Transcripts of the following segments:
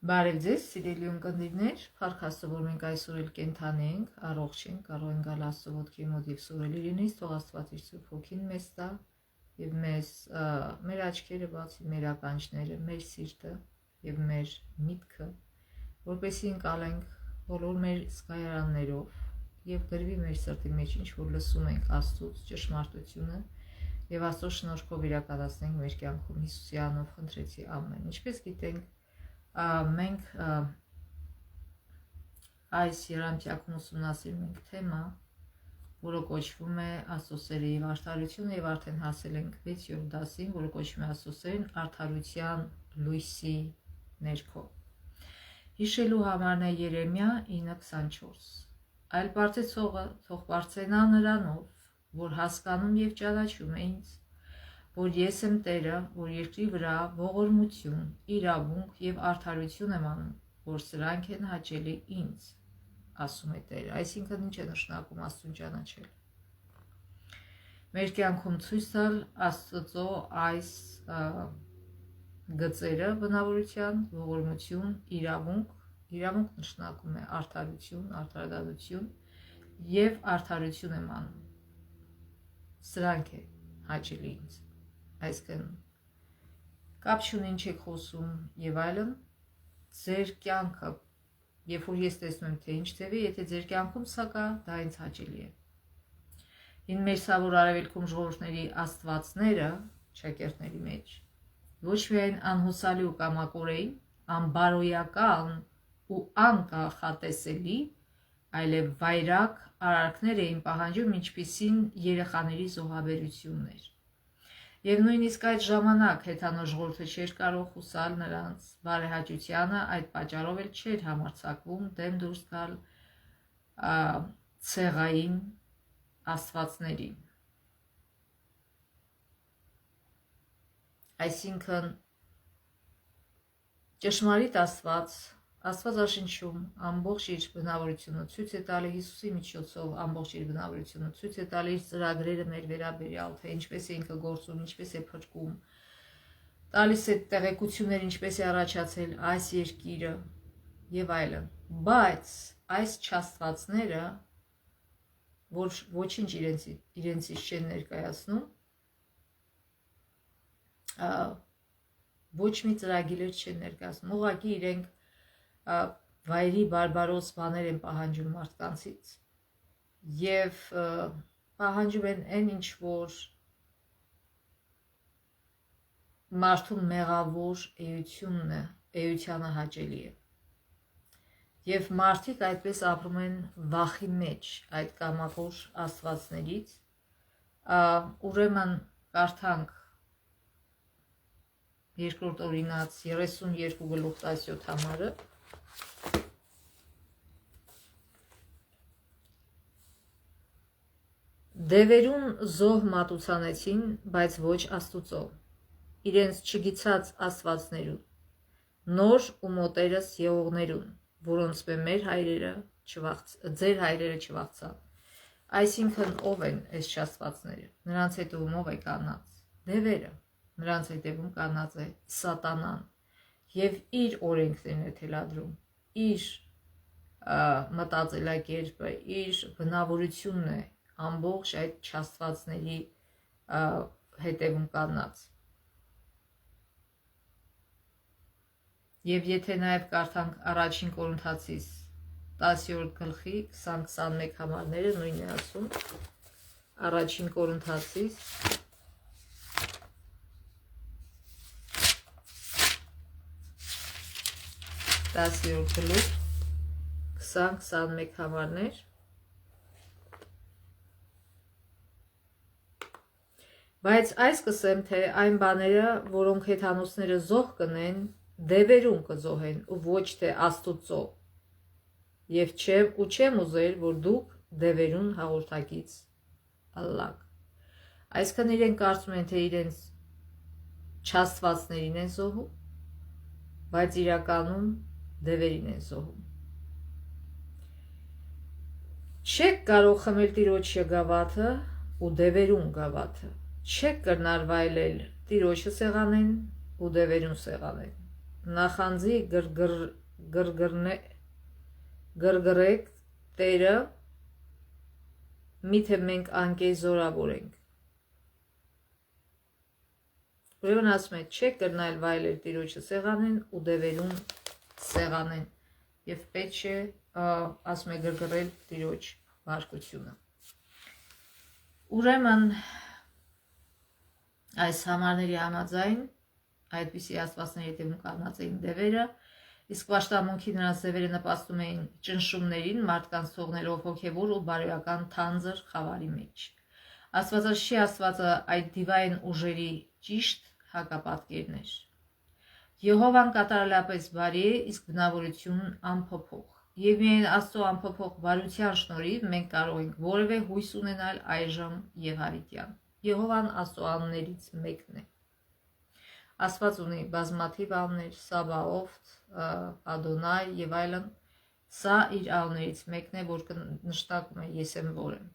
Բարև ձեզ, սիրելի ունկնդիրներ, փառք Աստծո, որ մենք այսօր էլ կենդանի ենք, առողջ ենք, կարող ենք գալ Աստծո ոտքի մոտ եւ սուրել իրենից, թող Աստված իր Սուրբ Հոգին մեզ տա եւ մեզ մեր աչքերը բացի, մեր ականջները, մեր սիրտը եւ մեր միտքը, որպեսզի ընկալենք բոլոր մեր զգայարաններով եւ գրվի մեր սրտի մեջ, ինչ որ լսում ենք Աստծուց ճշմարտությունը եւ Աստծո շնորհքով իրականացնենք մեր կյանքում Հիսուսի անունով խնդրեցի, ամեն։ Ինչպես գիտենք, մենք այս երամտյակում ուսումնասիրում ենք թեմա, որը կոչվում է Աստծո սերը եւ արդարությունը, եւ արդեն հասել ենք 6-րդ դասին, որը կոչվում է Աստծո սերն արդարության լույսի ներքո։ Հիշելու համարն է Երեմիա 9:24։ Այլ բարձեցողը թող բարձենա նրանով, որ հասկանում եւ ճանաչում է ինձ, որ ես եմ Տերը, որ երկրի վրա ողորմություն, իրավունք եւ արդարություն եմ անում, որ սրանք են հաճելի ինձ, ասում է Տերը։ Այսինքն ինչ է նշանակում Աստծուն ճանաչել։ Մեր կյանքում ցույց տալ Աստծո այս գծերը բնավորության, ողորմություն, իրավունք նշանակում է արդարություն, արդարադատություն եւ արդարություն եմ անում, սրանք է հաճելի ինձ։ Այսինքն կապ չունի ինչ եք խոսում եւ այլն, ձեր կյանքը, երբ որ ես տեսնում եմ թե ինչ ձևի, եթե ձեր կյանքում սա կա, դա ինձ հաճելի է։ Ին մեր սավոր արևելքում ժողովուրդների աստվածները, շակերտների մեջ, ոչ միայն անհուսալի ու կամակորեին, անբարոյական ու անկախատեսելի, այլև վայրակ արարքներ էին պահանջում, ինչպիսին երեխաների զոհաբերություններ։ Եվ նույնիսկ այդ ժամանակ հեթանոց ժողովուրդը չէր կարող հուսալ նրանց բարեհաճությանը, այդ պատճառով էլ չէր համարձակվում դեմ դուրս գալ ցեղային աստվածներին։ Այսինքն ճշմարիտ Աստվածաշնչում ամբողջ իր բնավորությունը ցույց է տալի Հիսուսի միջոցով, ամբողջ իր բնավորությունը ցույց է տալի իր ծրագրերը մեր վերաբերյալ, թե ինչպես է ինքը գործում, ինչպես է փրկում, տալիս է տեղեկություններ, ինչպես է առաջացել այս երկիրը եւ այլն։ Բայց այս չաստվածները, որ ոչինչ իրենցից չեն ներկայացնում, ոչ մի ծրագիր չեն ներկայացնում, ուղղակի իրենք վայրի բարբարոս բաներ են պահանջում մարդկանցից եւ պահանջում են այն ինչ որ մարդու մեղավոր էությունն է, էությանը հաճելի է։ Եվ մարդիկ այդպես ապրում են վախի մեջ այդ կամավոր աստվածներից, ուրեմն կարդանք երկրորդ օրինաց 32:17 համարը, Դևերուն զոհ մատուցանեցին, բայց ոչ Աստուծո, իրենց չգիցած աստվածներուն, նոր ու մոտերս եղողներուն, որոնց մեր հայրերը ձեր հայրերը չվախցան։ Այսինքն ով են այս չաստվածները, նրանց հետևում ով է կանած, դևերը, նրանց հետևում կանած է սատանան եւ իր օրենքներն է թելադրում, իր մտածելակերպը, իր բնավորությունն է ամբողջ այդ չաստվածների հետևում կանած։ Եվ եթե նաև կարդանք առաջին Կորինթացիս 10-րդ գլխի 20-21 համարները, նույնն է ասում, առաջին Կորինթացիս 10-րդ գլուխ 20-21 համարներ, բայց այս կսեմ, թե այն բաները, որոնք հեթանոսները զոհ կնեն, դևերուն կզոհեն ու ոչ թե Աստուծո, եւ չեմ ուզել, որ դուք դևերուն հաղորդակից ըլլաք։ Այսքան իրենք կարծում են, թե իրենց չաստվածներին են զոհում, բայց իրականում դևերին են զոհում։ Չեք կարող խմել Տիրոջը գավաթը ու դևերուն գավաթը, չեք կրնար վայելել Տիրոջը սեղանեն ու դևերուն սեղանեն։ նախանձի գրգռեք Տերը, միթե մենք անկեզ զորավոր ենք։ Ուրեմն ասում է, չեք կրնայել վայելել Տիրոջը սեղանեն ու դևերուն սեղանեն, եւ պետք է ասում է գրգռել Տիրոջ բարկությունը։ Ուրեմն այս համարների համաձայն այդպիսի աստվածների հետևում կանգնած էին դևերը, իսկ պաշտամունքի նրանց դևերը նպաստում էին ճնշումներին, մարդկանց թողնելով հոգևոր ու բարոյական թանձր խավարի մեջ։ Աստվածաշի Աստվածը այդ դիվային ուժերի ճիշտ հակապատկերն էր։ Եհովան կատարելապես բարի է, իսկ բնավորությունն անփոփոխ։ Եվ միայն Աստծո անփոփոխ բարության շնորհիվ մենք կարող ենք որևէ հույս ունենալ այժմ եւ հավիտյան։ Եհովան Աստծո անուններից մեկն է։ Աստված ունի բազմաթիվ անուններ, Սաբաոֆ, Ադոնայ եւ այլն։ Սա իր անուններից մեկն է, որ նշանակում է ես եմ որ եմ։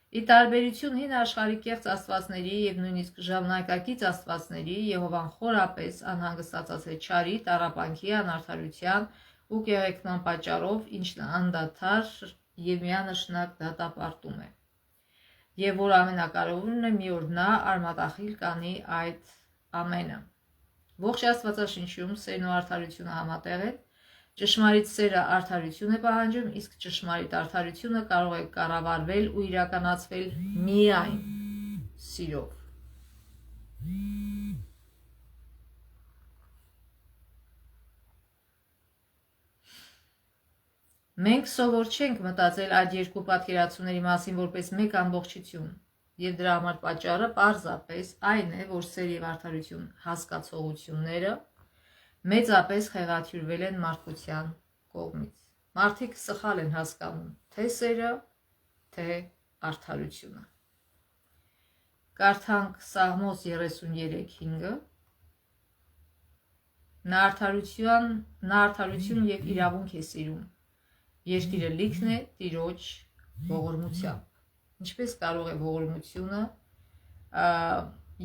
Ի տարբերություն հին աշխարհի կեղծ աստվածների եւ նույնիսկ ժամանակակից աստվածների, Եհովան խորապես անհանգստացած է չարի, տառապանքի, անարդարության ու կեղեքման պատճառով, ինչն անդադար եւ միանշանակ դատապարտում է։ Եվ որ ամենակարևորն է, մի օր նա արմատախիլ կանի այդ ամենը։ Ողջ Աստվածաշնչում սերն ու արդարությունը համատեղ են։ Ճշմարիտ սերը արդարություն է պահանջում, իսկ ճշմարիտ արդարությունը կարող է կառավարվել ու իրականացվել միայն սիրով։ Մենք սովոր չենք մտածել այդ երկու պատկերացումների մասին որպես մեկ ամբողջություն, եւ դրա համար պատճառը պարզապես այն է, որ սեր եւ արդարություն հասկացողությունները մեծապես խեղաթյուրվել են մարդկության կողմից։ Մարդիկ սխալ են հասկանում թե սերը, թե արդարությունը։ Կարդանք Սաղմոս 33:5-ը։ Նա արդարություն եւ իրավունք է սիրում։ Երկիրը լիքն է Տիրոջ ողորմությամբ։ Ինչպես կարող է ողորմությունը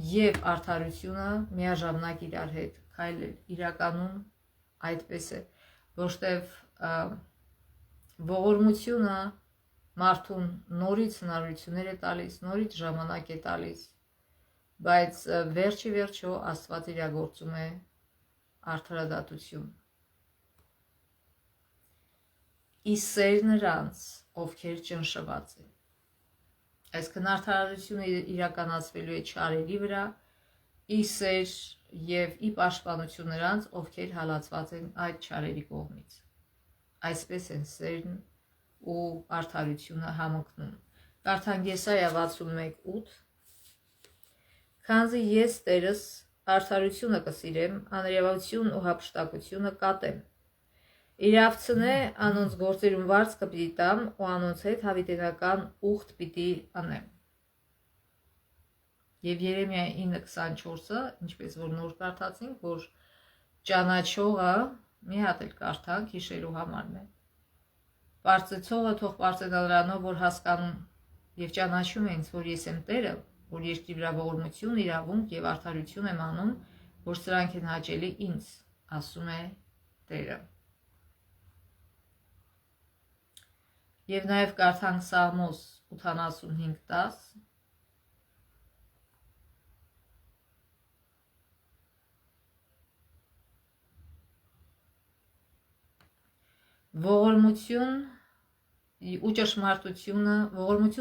եւ արդարությունը միաժամանակ իրար հետ քայլել։ Իրականում այդպես է, որովհետեւ ողորմությունը մարդուն նորից հնարավորություններ է տալիս, նորից ժամանակ է տալիս, բայց վերջի վերջո Աստված իրագործում է արդարադատություն։ Իսեր նրանց, ովքեր ճնշված են։ Այսինքն արդարությունը իրականացվելու է չարերի վրա, իսեր եւ ի պաշտպանություն նրանց, ովքեր հալածված են այդ չարերի կողմից։ Այսպես են սերն ու արդարությունը համընկնում։ Կարդանք Եսայա 61:8։ Քանզի ես Տերս արդարությունը կսիրեմ, անրևություն ու հափշտակությունը կատեմ։ Իրավցնե անոնց գործերուն վարձ կպիտի տամ ու անոնց հետ հավիտենական ուխտ պիտի անեմ։ Եվ Երեմիա 9:24-ը, ինչպես որ նոր կարդացինք, որ ճանաչողը մի հատ էլ կարդանք հիշելու համարն է։ Պարծեցողը թող պարծենա նրանով, որ հասկանում եւ ճանաչում է ինձ, որ ես եմ Տերը, որ երկրի վրա ողորմություն, իրավունք եւ արդարություն եմ անում, որ սրանք են հաճելի ինձ, ասում է Տերը։ Եվ նաև կարդանք Սաղմոս 85:10։ Ողորմություն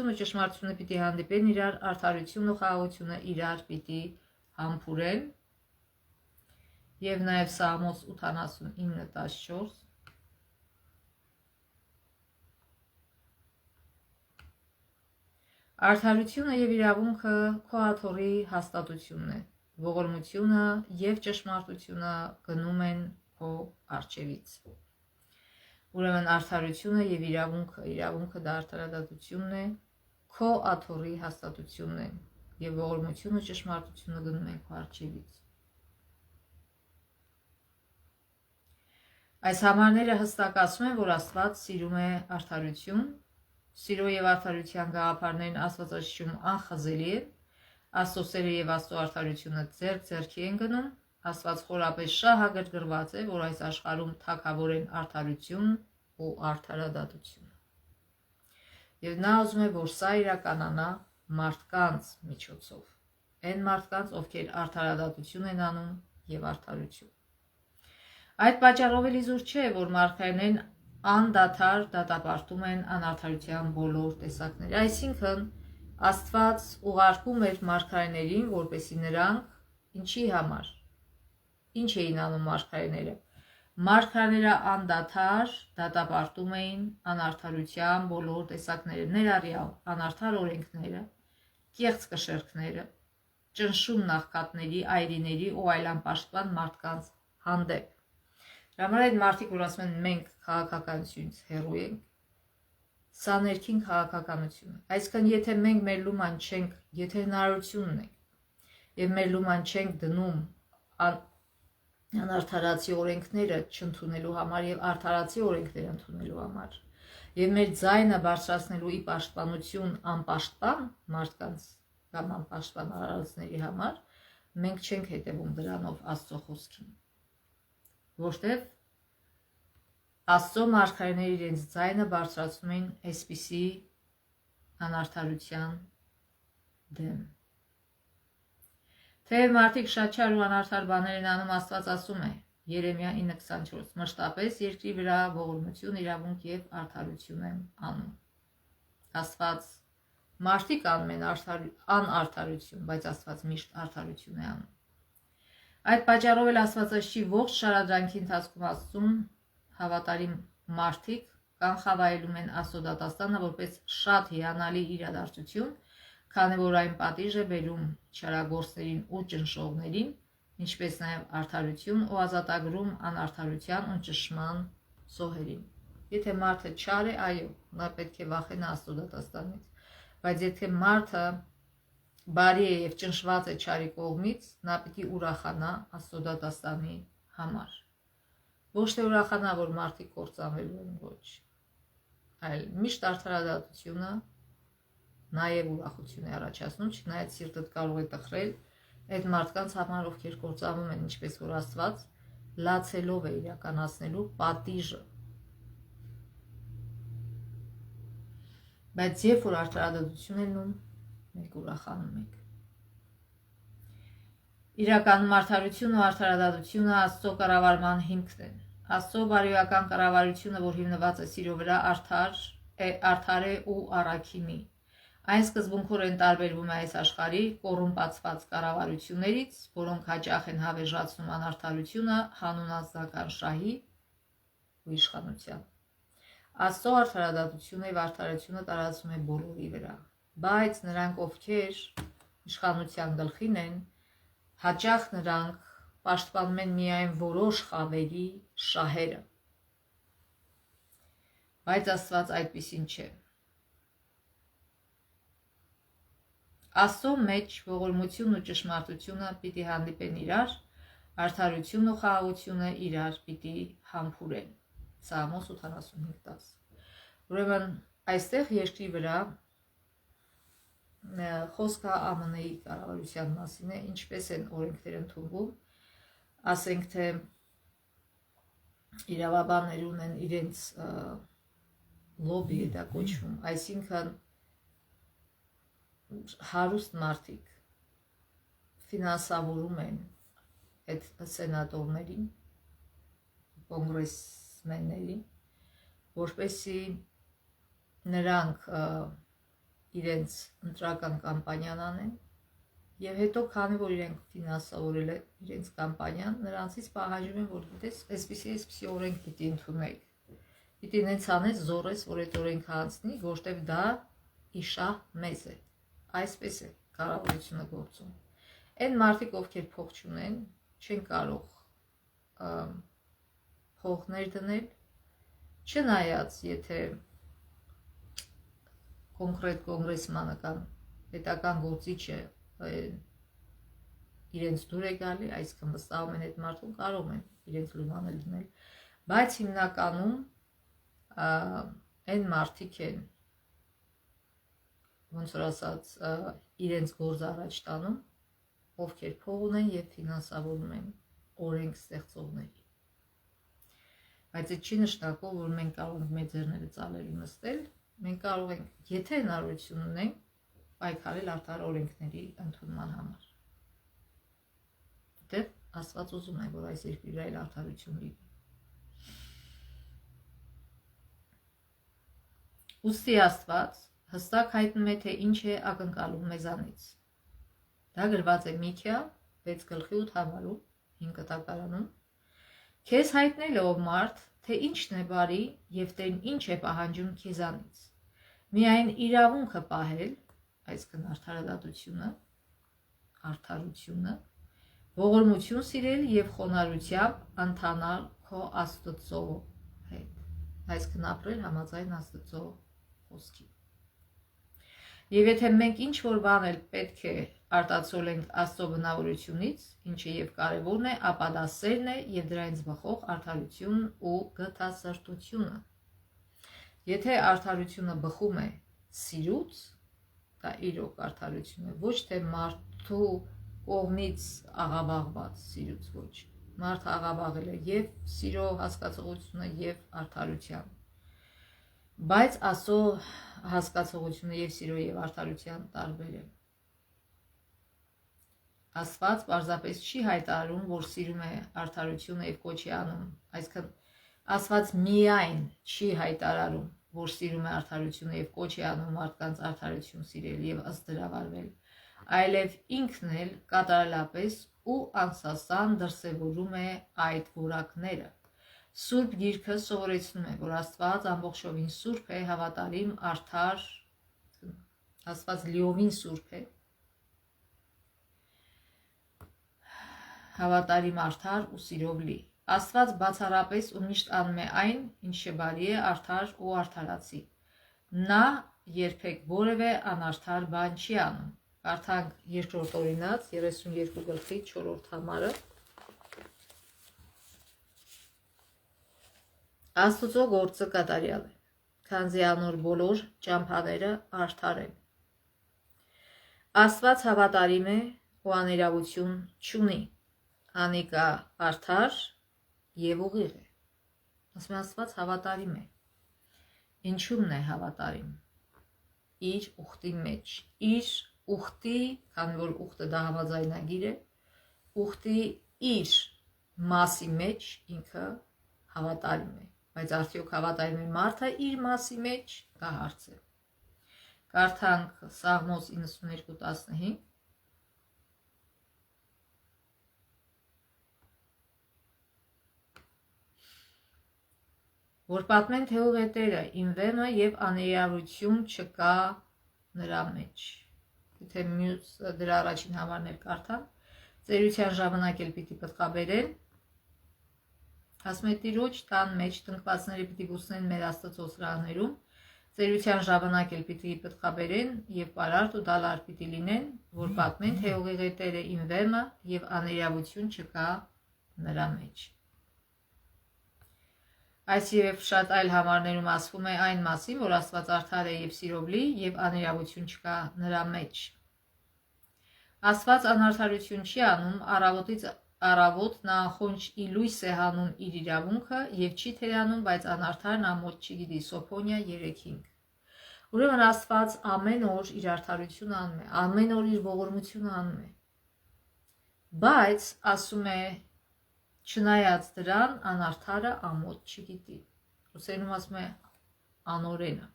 ու ճշմարտությունը պիտի հանդիպեն իրար, արդարություն ու խաղաղությունը իրար պիտի համբուրեն։ Եվ նաև Սաղմոս 89:14։ Արդարությունը եւ իրավունքը քո աթոռի հաստատությունն է։ Ողորմությունը եւ ճշմարտությունը գնում են քո առջևից։ Ուրեմն արդարությունը եւ իրավունքը դա արդարադատությունն է, քո աթոռի հաստատությունն է, եւ ողորմությունը ու ճշմարտությունը գնում են քո առջևից։ Այս համարները հստակացնում են, որ Աստված սիրում է արդարություն, սիրո եւ արդարության գաղափարներն Աստվածաշնչում անխզելի են, Աստծո սերը եւ Աստծո արդարությունը ձեռք ձեռքի են գնում, Աստված խորապես շահագրգռված է, որ այս աշխարհում թագավորեն արդարություն ու արդարադատություն։ Եվ նա ուզում է, որ սա իրականանա մարդկանց միջոցով, այն մարդկանց, ովքեր արդարադատություն են անում եւ արդարություն։ Այդ պատճառով էլ իզուր չէ, որ մարգարեներն անդադար դատապարտում են անարդարության բոլոր տեսակները։ Այսինքն Աստված ուղարկում էր մարգարեներին, որպեսզի նրանք ինչի համար, ինչ էին անում մարգարեները։ Մարգարեները անդադար դատապարտում էին անարդարության բոլոր տեսակները, ներառյալ անարդար օրենքները, կեղծ կշեռքները, ճնշում նախկատների, այրիների ու այլ անպաշտպան մարդկանց հանդեպ։ Դրա համար այդ մարդիկ, որ ասում են մենք քաղաքականությունից հեռու ենք, սա ներքին քաղաքականություն է։ Այսինքն եթե մենք մեր լուման չենք, եթե հնարավորություն ունենք եւ մեր լուման չենք դնում անարդարացի օրենքները չընդունելու համար եւ արդարացի օրենքները ընդունելու համար եւ մեր ձայնը բարձրացնելու ի պաշտպանություն անպաշտպան մարդկանց կամ անպաշտպան արարածների համար, մենք չենք հետևում դրանով Աստծո խոսքին։ Որտեւ Աստծո մարգարեները իրենց ձայնը բարձրացնում են այսպիսի անարդարության դեմ։ Թեև մարդիկ շատ չար ու անարդար բաներ են անում, Աստված ասում է Երեմիա 9:24. Մշտապես երկրի վրա ողորմություն, իրավունք եւ արդարություն եմ անում։ Աստված մարդիկ անում են անարդարություն, բայց Աստված միշտ արդարություն է անում։ Այդ պատճառով էլ Աստվածաշնչի ողջ շարադրանքի ընթացքում Աստծուն հավատարիմ մարդիկ կանխավայելում են Աստծո դատաստանը որպես շատ հիանալի իրադարձություն, քանի որ այն պատիժ է բերում չարագործներին ու ճնշողներին, ինչպես նաև արդարություն ու ազատագրում անարդարության ու ճշմարան զոհերին։ Եթե մարդը չար է, այո, նա պետք է վախենա Աստծո դատաստանից, բայց եթե մարդը բարի է եւ ճնշված է չարի կողմից, նա պիտի ուրախանա Աստծո դատաստանի համար։ Ոչ թե ուրախանա, որ մարդիկ կործանվելու են, ոչ, այլ միշտ արդարադատությունը նաև ուրախություն է առաջացնում, չնայած սիրտդ կարող է տխրել այդ մարդկանց համար, ովքեր կործանվում են, ինչպես որ Աստված լացելով է իրականացնելու պատիժը։ Բայց երբ որ արդարադատություն է լինում, մենք ուրախանում ենք։ Իրականում արդարությունն ու արդարադատությունը Աստծո կառավարման հիմքն են։ Աստծո բարոյական կառավարությունը, որ հիմնված է սիրո վրա, արդար է ու առաքինի։ Այն սկզբունքորեն տարբերվում է այս աշխարհի կոռումպացված կառավարություններից, որոնք հաճախ են հավերժացնում անարդարությունը հանուն անձնական շահի ու իշխանության։ Աստծո արդարադատությունը եւ արդարությունը տարածվում է բոլորի վրա, բայց նրանք, ովքեր իշխանության գլխին են, հաճախ նրանք պաշտպանում են միայն որոշ խավերի շահերը։ Բայց Աստված այդպիսին չէ։ Աստծո մեջ ողորմությունն ու ճշմարտությունը պիտի հանդիպեն իրար, արդարությունն ու խաղաղությունը իրար պիտի համբուրեն։ Սաղմոս 85:10։ Ուրեմն այստեղ երկրի վրա խոսքը ԱՄՆ-ի կառավարության մասին է, ինչպես են օրենքներ ընդունվում, ասենք թե իրավաբաններ ունեն իրենց լոբի է դա կոչվում, այսինքն հարուստ մարդիկ ֆինանսավորում են այդ սենատորներին, կոնգրեսմեններին, որպեսզի նրանք իրենց ընտրական կամպանիան անեն եւ հետո քանի որ իրենք ֆինանսավորել են իրենց կամպանիան, նրանցից պահանջում են, որ գիտես, այսպիսի օրենք պիտի ընդունեք։ Պիտի նենց անես, զորես, որ այդ օրենքը անցնի, որտեվ դա իշահ մեզ է։ Այսպես է կառավարությունը գործում։ Այն մարդիկ, ովքեր փող չունեն, չեն կարող փողներ դնել, չնայած եթե կոնկրետ կոնգրեսմանը կամ պետական գործիչը իրենց դուր է գալի, այսինքն վստահում են այդ մարդուն, կարող են իրենց լումանը լինել, բայց հիմնականում այն մարդիկ են, ոնց որ ասած, իրենց գործը առաջ տանում, ովքեր փող ունեն եւ ֆինանսավորում են օրենք ստեղծողների։ Բայց այդ չի նշանակում, որ մենք կարող ենք մեր ձեռները ծալել ու նստել, մենք կարող ենք, եթե հնարավորություն ունենք, պայքարել արդար օրենքների ընդունման համար։ Դե Աստված ուզում է, որ այս երկրի վրա էլ արդարություն լինի։ Ուստի Աստված հստակ հայտնում է, թե ինչ է ակնկալում մեզանից։ Դա գրված է Միքիա 6:8 5 կտակարանում։ Քեզ հայտնել է ով մարդ, թե ինչն է բարի և Տերն ինչ է պահանջում քեզանից։ Միայն իրավունքը պահել, այսինքն արդարությունը, ողորմություն սիրել և խոնարհությամբ ընթանալ քո Աստծո հետ, այսինքն ապրել համաձայն Աստծո խոսքի։ Եվ եթե մենք ինչ-որ բան էլ պետք է արտացոլենք Աստծո բնավորությունից, ինչը և կարևորն է, ապա դա սերն է և դրանից բխող արդարությունն ու գթասրտությունը։ Եթե արդարությունը բխում է սիրուց, դա իրոք արդարություն է, ոչ թե մարդու կողմից աղավաղված սիրուց, ոչ։ Մարդը աղավաղել է և սիրո հասկացողությունը և արդարության։ Բայց Աստծո հասկացողությունը և սիրո և արդարության տարբեր է։ Աստված պարզապես չի հայտարարում, որ սիրում է արդարությունը և կոչ է անում, այսինքն Աստված միայն չի հայտարարում, որ սիրում է արդարությունը և կոչ է անում մարդկանց արդարություն սիրել և ըստ դրա վարվել, այլև ինքն էլ կատարելապես ու անսասան դրսևորում է այդ որակները։ Սուրբ Գիրքը սովորեցնում է, որ Աստված ամբողջովին սուրբ է, հավատարիմ, արդար, Աստված լիովին սուրբ է, հավատարիմ, արդար ու սիրով լի։ Աստված բացառապես ու միշտ անում է այն, ինչը բարի է, արդար ու արդարացի։ Նա երբեք որևէ անարդար բան չի անում։ Կարդանք 2-րդ Օրինաց 32:4 Աստծո գործը կատարյալ է, քանզի անոր բոլոր ճամփաները արդար են։ Աստված հավատարիմ է ու աներավություն չունի, անիկա արդար և ուղիղ է։ Ասում Աստված հավատարիմ է։ Ինչու՞մն է հավատարիմ։ Իր ուխտի մեջ, իր ուխտի, քանի որ ուխտը դա համաձայնագիր է, ուխտի իր մասի մեջ ինքը հավատարիմ է, բայց արդյոք հավատարիմ է մարդը իր մասի մեջ, դա հարց է։ Կարդանք Սաղմոս 92:15 որ պատմեն, թե ով է Տերը, իմ վեմը և աներևություն չկա նրա մեջ։ Եթե մյուս դրա առաջին համարն էլ կարդամ, ծերության ժամանակ էլ պիտի պտղաբերեն, ասում է Տիրոջ տան մեջ տնկվածները պիտի բուսնեն մեր Աստծո սրահներում, ծերության ժամանակ էլ պիտի պտղաբերեն և պարարտ ու դալար պիտի լինեն, որ պատմեն, թե ուղիղ է Տերը իմ վեմը և աներևություն չկա նրա մեջ։ Այս և շատ այլ համարներում ասվում է այն մասին, որ Աստված արդար է և սիրով լի և աներևություն չկա նրա մեջ։ Աստված անարդարություն չի անում, առավոտից առավոտ նա անխոնջ ի լույս է հանում իր իրավունքը և չի թերանում, բայց անարդարն ամոթ չգիտի։ Սոփոնիա 3:5 Ուրեմն Աստված ամեն օր իր արդարությունը անում է, ամեն օր իր ողորմությունը անում է, բայց ասում է չնայած դրան անարդարը ամոթ չգիտի, ռուսերենում ասում է անօրենը։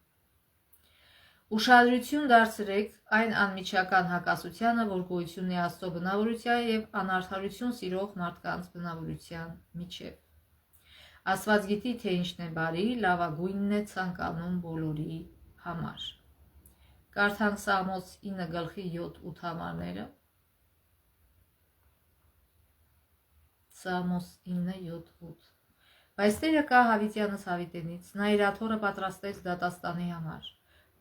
Ուշադրություն դարձրեք այն անմիջական հակասությանը, որ գոյություն ունի Աստծո բնավորության և անարդարություն սիրող մարդկանց բնավորության միջև։ Աստված գիտի, թե ինչն է բարի, լավագույնն է ցանկանում բոլորի համար։ Կարդանք Սաղմոս 9:7-8 համարները։ Սաղմոս 9:7-8 Բայց Տերը կա հավիտյանս հավիտենից, նա իր աթոռը պատրաստեց դատաստանի համար։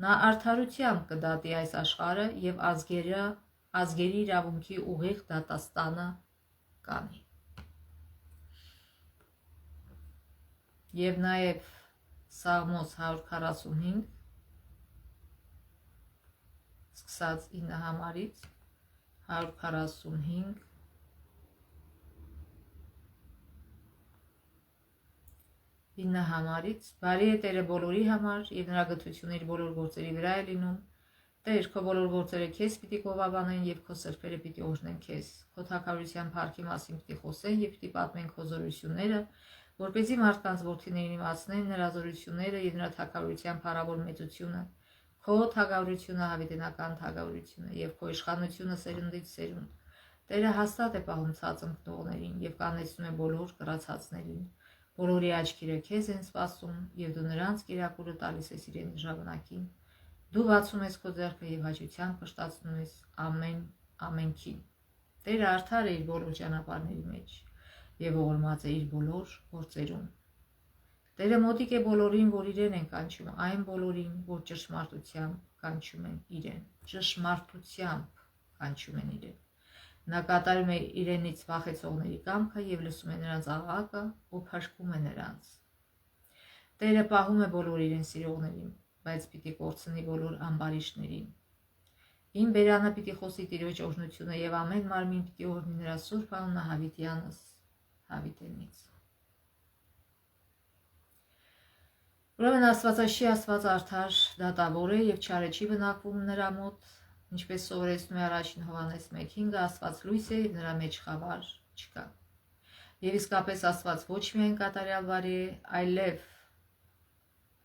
Նա արդարությամբ կդատի այս աշխարհը և ազգերի իրավունքի ուղիղ դատաստանը կանի։ Եվ նաև Սաղմոս 145 սկսած 9 համարից 145 9 համարից բարի է Տերը բոլորի համար եւ նրա գթությունը իր բոլոր գործերի վրա է լինում։ Տեր, քո բոլոր գործերը քեզ պիտի կողաբանեն եւ քո սրբերը պիտի օրհնեն քեզ։ Քո թագավորության փառքի մասին պիտի խոսեն եւ պիտի պատմեն քո զորությունները, որպեսզի մարդկանց որդիներին իմացնեն նրա զորությունները եւ նրա թագավորության փառավոր մեծությունը։ Քո թագավորությունը հավիտենական թագավորությունը եւ քո իշխանությունը սերունդից սերունդ։ Տերը հաստատ է պահում ցած ընկնողներին եւ կանեցնում է բոլոր կռացածներին։ Բոլորի աչքերը քեզ են սպասում եւ դու նրանց կիրակուրը տալիս ես իրենց ժամանակին։ Դու բացում ես քո ձեռքը եւ հաճությամբ պշտացնում ես ամենքին։ Տերը արդար է իր բոլոր ճանապարհների մեջ եւ ողորմած է իր բոլոր գործերում։ Տերը մոտիկ է բոլորին, որ իրեն են կանչում, այն բոլորին, որ ճշմարտությամբ կանչում են իրեն։ Ճշմարտությամբ կանչում են իրեն։ Նա կատարում է իրենից վախեցողների կամքը եւ լսում է նրանց աղաղակը ու փրկում է նրանց։ Տերը պահում է բոլոր իրեն սիրողներին, բայց պիտի կորցնի բոլոր ամբարիշտներին։ Իմ բերանը պիտի խոսի Տիրոջ օրհնությունը եւ ամեն մարմին պիտի օրհնի նրա սուրբ անունը հավիտյանս հավիտենից։ Ուրեմն Աստվածաշի Աստված արդար դատավոր է եւ չարը չի բնակվում նրա մոտ, ինչպես սովորեցնում է առաջին Հովհաննես 1:5, Աստված լույս է, նրա մեջ խավար չկա։ Եվ իսկապես Աստված ոչ միայն կատարյալ բարի է, այլև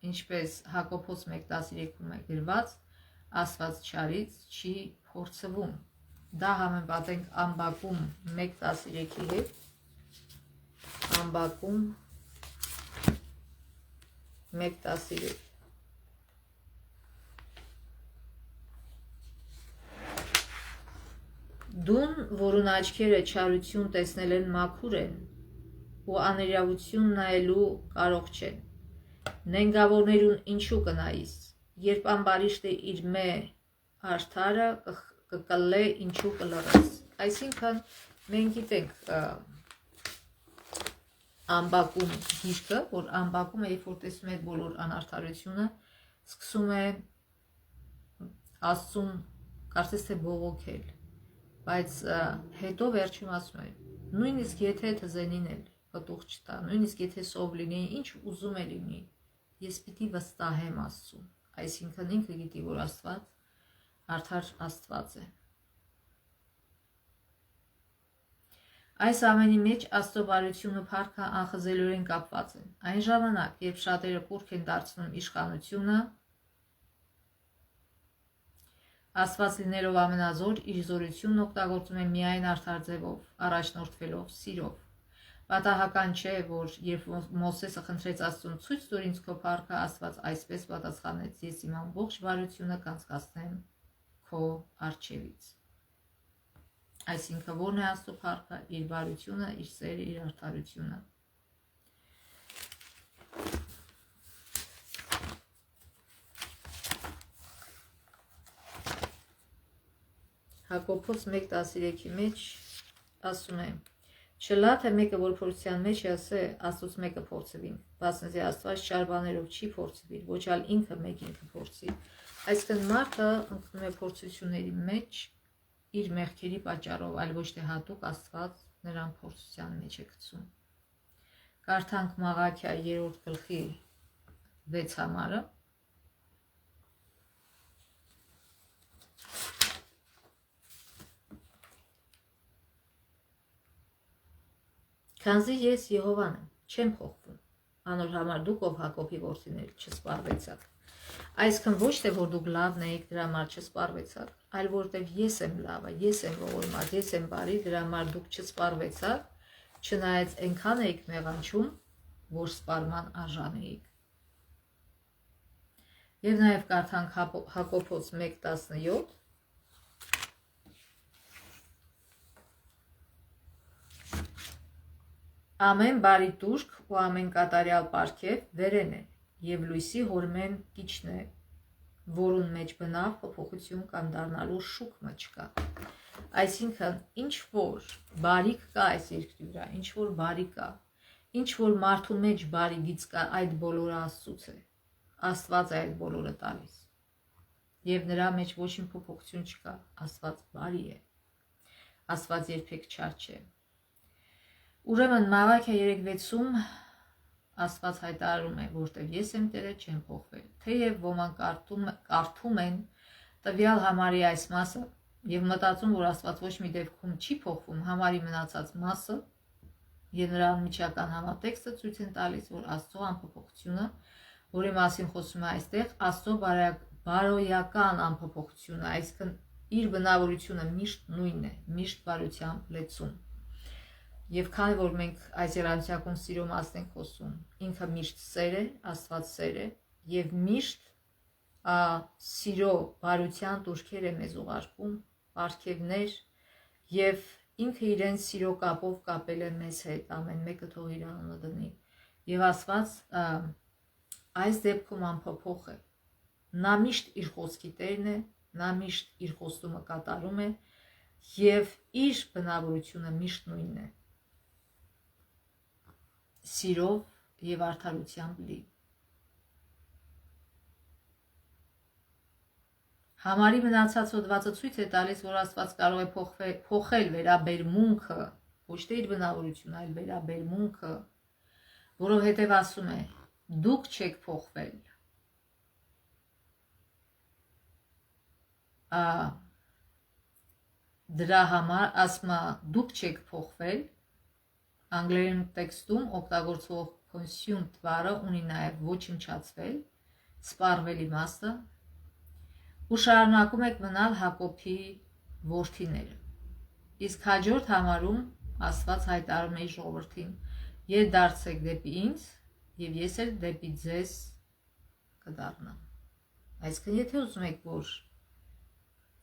ինչպես Հակոբոս 1:13-ում է գրված, Աստված չարից չի փորձվում։ Դա համեմատենք Ամբակում 1:13-ի հետ։ Ամբակում 1:13 Դուն, որուն աչքերը չարություն տեսնել են մաքուր են, ու աներյավություն նայելու կարող չեն։ Նենգավորներուն ինչու կնայիս, երբ ամբարիշտը իր մե արդարը կկլե ինչու կլռես։ Այսինքն մենք գիտենք Ամբակում գիրքը, որ Ամբակում երբ որ տեսնում է այդ բոլոր անարդարությունը, սկսում է Աստծուն կարծես թե բողոքել, բայց հետո վերջում ասում է, նույնիսկ եթե թզենին էլ պտուղ չտա, նույնիսկ եթե սով լինի, ինչ ուզում է լինի, ես պիտի վստահեմ Աստծուն։ Այսինքն ինքը գիտի, որ Աստված արդար Աստված է։ Այս ամենի մեջ Աստծո բարությունը փառքը անխզելորեն կապված են։ Այն ժամանակ, երբ շատերը կուռք են դարձնում իշխանությունը, Աստված լինելով ամենազոր իր զորությունն օգտագործում է միայն արդար ձևով, առաջնորդվելով սիրով։ Պատահական չէ, որ երբ Մովսեսը խնդրեց Աստծուն ցույց տուր ինձ քո փառքը, Աստված այսպես պատասխանեց. ես իմ ամբողջ բարությունը կանցկացնեմ քո առջևից։ Այսինքն ո՞րն է Աստծո փառքը, իր բարությունը, իր սերը, իր արդարությունը։ Հակոբոս 1:13-ի մեջ ասում է. Չլա թե մեկը որ փորձության մեջ է ասե, Աստծուց մեկը փորձվին, բացնզի Աստված չար բաներով չի փորձվի, ոչ ալ ինքը մեկ ինքը փորձի։ Այսինքն մարդը ընկնում է փորձությունների մեջ իր մեղքերի պատճառով, այլ ոչ թե հատուկ Աստված նրան փորձության մեջ է գցում։ Կարդանք Մաղաքիա 3-րդ գլխի 6 համարը։ Քանզի ես Եհովան եմ, չեմ փոխվում, անոր համար դուք ով Հակոբի որդիներ չսպառվեցաք։ Այսինքն ոչ թե որ դուք լավն եք, դրա համար չսպառվեցաք, այլ որտեվ ես եմ լավը, ես եմ ողորմած, ես եմ բարի, դրա համար դուք չսպառվեցաք, չնայած այնքան եք մեղանչում, որ սպառման արժան եք։ Եվ նաև կարդանք Հակոբոս 1:17 Ամեն բարի տուրք ու ամեն կատարյալ պարգև վերեն է, եւ լույսի հորմեն կիչն է, որուն մեջ բնավ փոփոխություն կամ դառնալու շուկը չկա։ Այսինքն ինչ որ բարիք կա այս երկրի վրա, ինչ որ բարի կա, ինչ որ մարդու մեջ բարի գից կա, այդ բոլորը Աստծուց է։ Աստված է այդ բոլորը տալիս։ Եվ նրա մեջ ոչինչ փոփոխություն չկա, Աստված բարի է։ Աստված երբեք չար չէ։ Ուրեմն Մաղաքիա 3:6-ում Աստված հայտարարում է, որտեղ ես եմ Տերը, չեմ փոխվել։ Թեև ոմանք կարդում են տվյալ համարի այս մասը եւ մտածում, որ Աստված ոչ մի դեպքում չի փոխվում, համարի մնացած մասը եւ նրա անմիջական համատեքստը ցույց են տալիս, որ Աստծո անփոփոխությունը, որի մասին խոսում է այստեղ, Աստծո բարոյական անփոփոխությունը, այսինքն իր բնավորությունը միշտ նույնն է, միշտ բարությամբ լեցուն։ Եվ քանի որ մենք այս երաժշտական սիրո մասն ենք խոսում, ինքը միշտ սեր է, Աստված սեր է եւ միշտ սիրո բարության տուրքեր է մեզ ուղարկում, պարգևներ եւ ինքը իրեն սիրո կապով կապել է մեզ հետ, ամեն մեկը թող իր անունը դնի։ Եվ Աստված այս դեպքում անփոփոխ է։ Նա միշտ իր խոսքի տերն է, նա միշտ իր խոստումը կատարում է եւ իր բնավորությունը միշտ նույնն է։ Սիրով եւ արդարությամբ լի։ Համարի մնացած հոդվածը ցույց է տալիս, որ Աստված կարող է փոխել վերաբերմունքը, ոչ թե իր բնավորությունը, այլ վերաբերմունքը, որովհետև ասում է. դուք չեք փոխվել։ Դրա համար ասում է դուք չեք փոխվել, անգլերեն տեքստում օգտագործվող consumed բառը ունի նաև ոչնչացվել, սպառվել իմաստը, ու շարունակում եք մնալ Հակոբի որդիները։ Իսկ հաջորդ համարում Աստված հայտարարում է իր ժողովրդին. «Ետդարձեք դեպի ինձ, եւ ես էլ դեպի ձեզ կդառնամ»։ Այսինքն, եթե ուզում եք, որ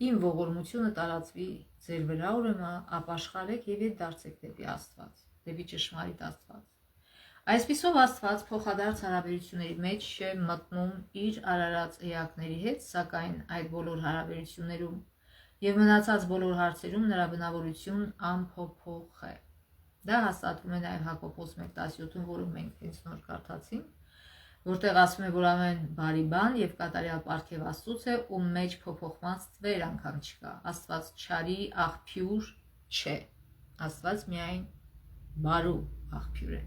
իմ ողորմությունը տարածվի ձեր վրա, ուրեմն ապաշխարեք եւ ետդարձեք դեպի Աստված, դեպի ճշմարիտ Աստված։ Այսպիսով Աստված փոխադարձ հարաբերությունների մեջ է մտնում իր արարած էակների հետ, սակայն այդ բոլոր հարաբերություններում եւ մնացած բոլոր հարցերում նրա բնավորություն անփոփոխ է։ Դա հաստատվում է նաեւ Հակոբոս 1:17-ում, որը մենք հենց նոր կարդացինք, որտեղ ասում է, որ ամեն բարի բան եւ կատարյալ պարգև Աստծուց է, ում մեջ փոփոխված ծվեր անգամ չկա։ Աստված չարի աղբյուր չէ։ Աստված միայն բարու աղբյուր է։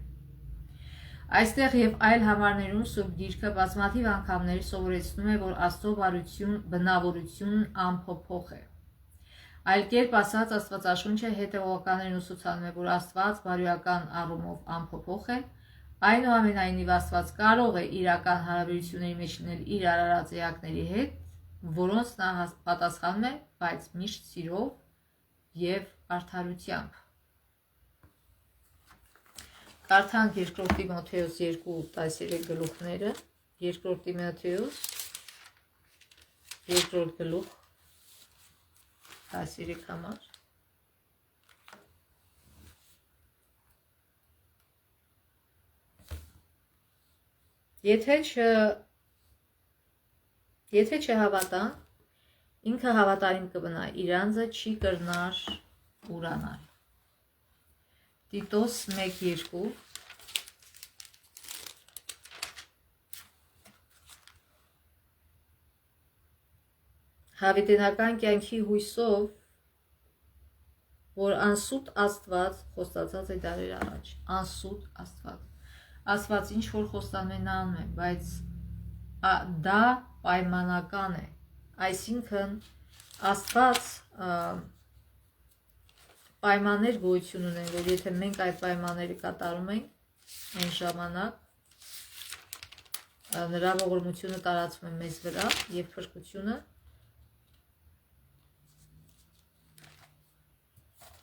Այստեղ եւ այլ համարներում Սուրբ Գիրքը բազմաթիվ անգամներ սովորեցնում է, որ Աստծո բնավորությունն անփոփոխ է։ Այլ կերպ ասած, Աստվածաշունչը հետևողականներին ուսուցանում է, որ Աստված բարոյական առումով անփոփոխ է, այնուամենայնիվ Աստված կարող է իրական հարաբերությունների մեջ լինել իր արարած էակների հետ, որոնց նա պատասխանում է, բայց միշտ սիրով եւ արդարությամբ։ Կարդանք 2 Տիմոթեոս 2:13 գլուխները, 2 Տիմոթեոս 2 գլուխ 13 համար։ Եթե չհավատան, ինքը հավատարիմ կմնա, իր անձը չի կրնար ուրանալ։ Տիտոս 1:2 Հավիտենական կյանքի հույսով, որ անսուտ Աստված խոստացած է դարեր առաջ, անսուտ Աստված ինչ որ խոստանում է նա անում է, բայց դա պայմանական է, այսինքն Աստված պայմաններ գոյություն ունեն, որ եթե մենք այդ պայմանները կատարում ենք, այն ժամանակ նրա ողորմությունը տարածվում է մեզ վրա եւ փրկությունը,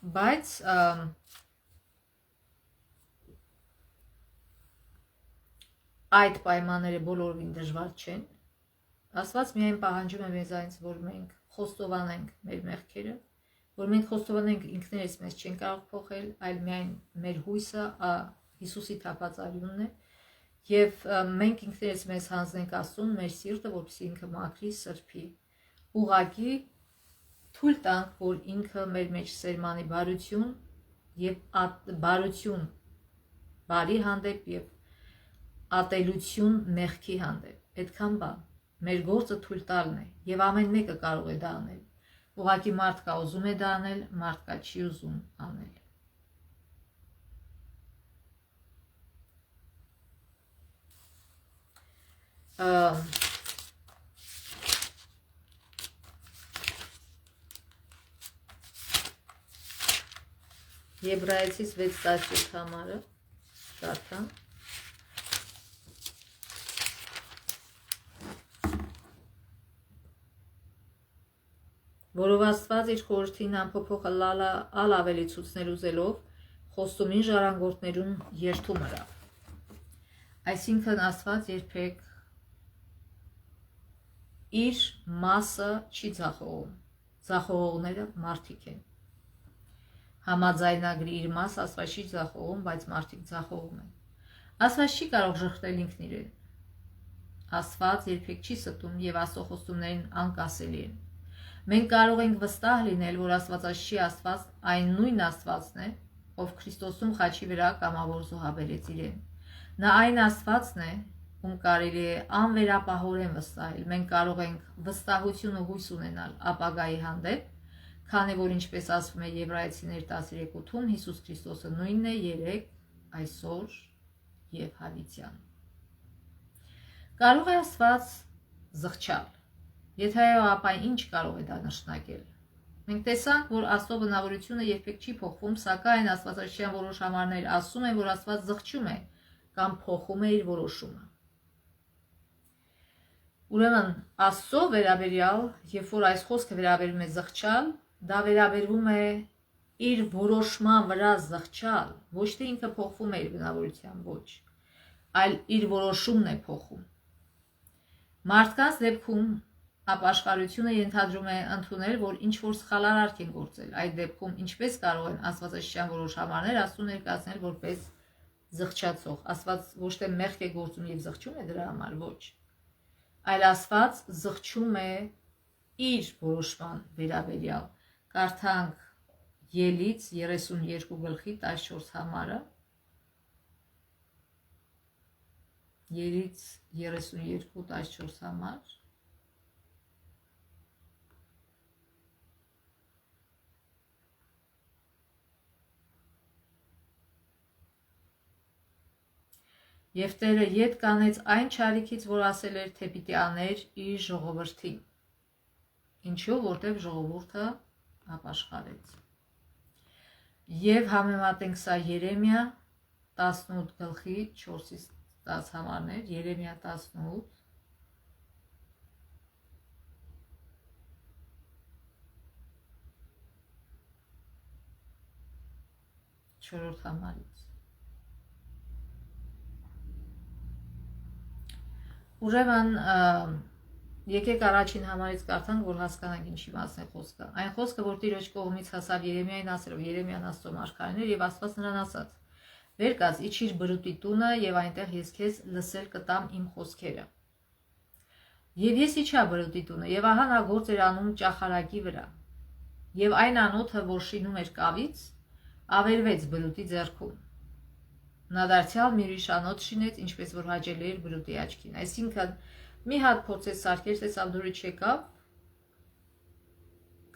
բայց այդ պայմանները բոլորովին դժվար չեն։ Աստված միայն պահանջում է մեզանից, որ մենք խոստովանենք մեր մեղքերը, որ մենք խոստովանենք ինքներս մեզ չեն կարող փոխել, այլ միայն մեր հույսը Հիսուսի թափածարյունն է, եւ մենք ինքներս մեզ հանձնենք Աստծուն, մեր սիրտը, որպեսզի ինքը մաքրի, սրբի, ուղղակի թույլ տանք, որ ինքը մեր մեջ սերմանի բարություն եւ բարություն բարի հանդեպ եւ ատելություն մեղքի հանդեպ։ Այդքան բան մեր գործը թույլ տալն է եւ ամեն մեկը կարող է դա անել։ Ուղղակի մարդ կա ուզում է դա անել, մարդ կա չի ուզում անել։ Եբրայեցիս 6:17 համարը կարդամ։ Որով Աստված իր խորհրդին ամփոփողը ալ ավելի ցուցնել ուզելով խոստումին ժառանգորդներուն երթում ըրավ։ Այսինքն Աստված երբեք իր մասը չի ձախողում, ձախողողները մարդիկ են։ Համաձայնագրի իր մաս Աստված չի ձախողում, բայց մարդիկ ձախողում են։ Աստված չի կարող ժխտել ինքն իրեն։ Աստված երբեք չի ստում եւ Աստծո խոստումներին անկասելի են։ Մենք կարող ենք վստահ լինել, որ Աստվածաշնչի Աստված այն նույն Աստվածն է, ով Քրիստոսում խաչի վրա կամավոր զոհաբերեց իրեն։ Նա այն Աստվածն է, ում կարելի է անվերապահորեն վստահել։ Մենք կարող ենք վստահություն ու հույս ունենալ ապագայի հանդեպ, քանի որ ինչպես ասվում է Եբրայեցիներ 13:8-ում, Հիսուս Քրիստոսը նույնն է երեկ, այսօր եւ հավիտյան։ Կարող է Աստված զղջալ։ Եթե այո, ապա ինչ կարող է դա նշանակել։ Մենք տեսանք, որ Աստծո բնավորությունը երբեք չի փոխվում, սակայն աստվածաշրջան որոշ համարներ ասում են, որ Աստված զղջում է կամ փոխում է իր որոշումը։ Ուրեմն Աստծո վերաբերյալ, երբ որ այս խոսքը վերաբերում է զղջալ, դա վերաբերվում է իր որոշման վրա զղջալ, ոչ թե ինքը փոխվում է իր բնավորությամբ, ոչ, այլ իր որոշումն է փոխում։ Մարդկանց դեպքում ապաշխարությունը ենթադրում է ընդունել, որ ինչ-որ սխալարարք են գործել։ Այդ դեպքում ինչպես կարող են աստվածաշրջան որոշ համարներ Աստծուն ներկայացնել որպես զղջացող։ Աստված ոչ թե մեղք է գործում եւ զղջում է դրա համար, ոչ, այլ Աստված զղջում է իր որոշման վերաբերյալ։ Կարդանք Ելից 32:14 համարը։ Ելից 32:14 համար։ Եվ Տերը ետ կանեց այն չարիքից, որ ասել էր, թե պիտի աներ իր ժողովրդին։ Ինչու, որտև ժողովուրդը ապաշխարեց։ Եվ համեմատենք սա Երեմիա 18:4-10 համարներ, Երեմիա 18 4 համարից։ Ուրեմն եկեք առաջին համարից կարդանք, որ հասկանանք ինչի մասին է խոսքը։ Այն խոսքը, որ Տիրոջ կողմից հասավ Երեմիային ասելով, Երեմիան Աստծո մարգարեն էր եւ Աստված նրան ասաց. «Վեր կաց, իջիր բրուտի տունը եւ այնտեղ ես քեզ լսել կտամ իմ խոսքերը»։ Եվ ես իջա բրուտի տունը եւ ահա նա գործ էր անում ճախարակի վրա։ Եվ այն անոթը, որ շինում էր կավից, ավերվեց բրուտի ձեռքում։ Նա դարձյալ մի ուրիշ անոթ շինեց, ինչպես որ հաճելի էր բրուտի աչքին։ Այսինքն մի հատ փորձեց սարքել, տեսավ դուրը չեկավ,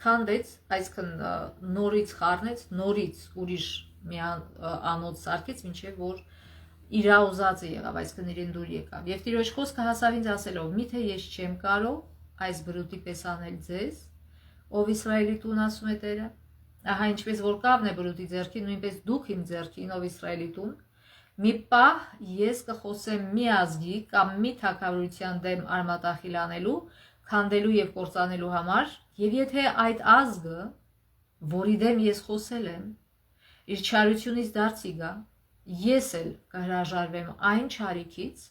քանդեց, այսինքն նորից խառնեց, նորից ուրիշ մի անոթ սարքեց, մինչև որ իրա ուզածը եղավ, այսինքն իրեն դուր եկավ։ Եվ Տիրոջ խոսքը հասավ ինձ ասելով. «Միթե ես չեմ կարող այս բրուտի պես անել ձեզ, ով Իսրայելի տուն, ասում է Տերը։ Ահա ինչպես որ կավն է բրուտի ձեռքին, նույնպես դուք իմ ձեռքին, ով Իսրայելի տուն, մի պահ ես կխոսեմ մի ազգի կամ մի թագավորության դեմ արմատախիլ անելու, քանդելու եւ կործանելու համար, եւ եթե այդ ազգը, որի դեմ ես խոսել եմ, իր չարությունից դարձի գա, ես էլ կհրաժարվեմ այն չարիքից,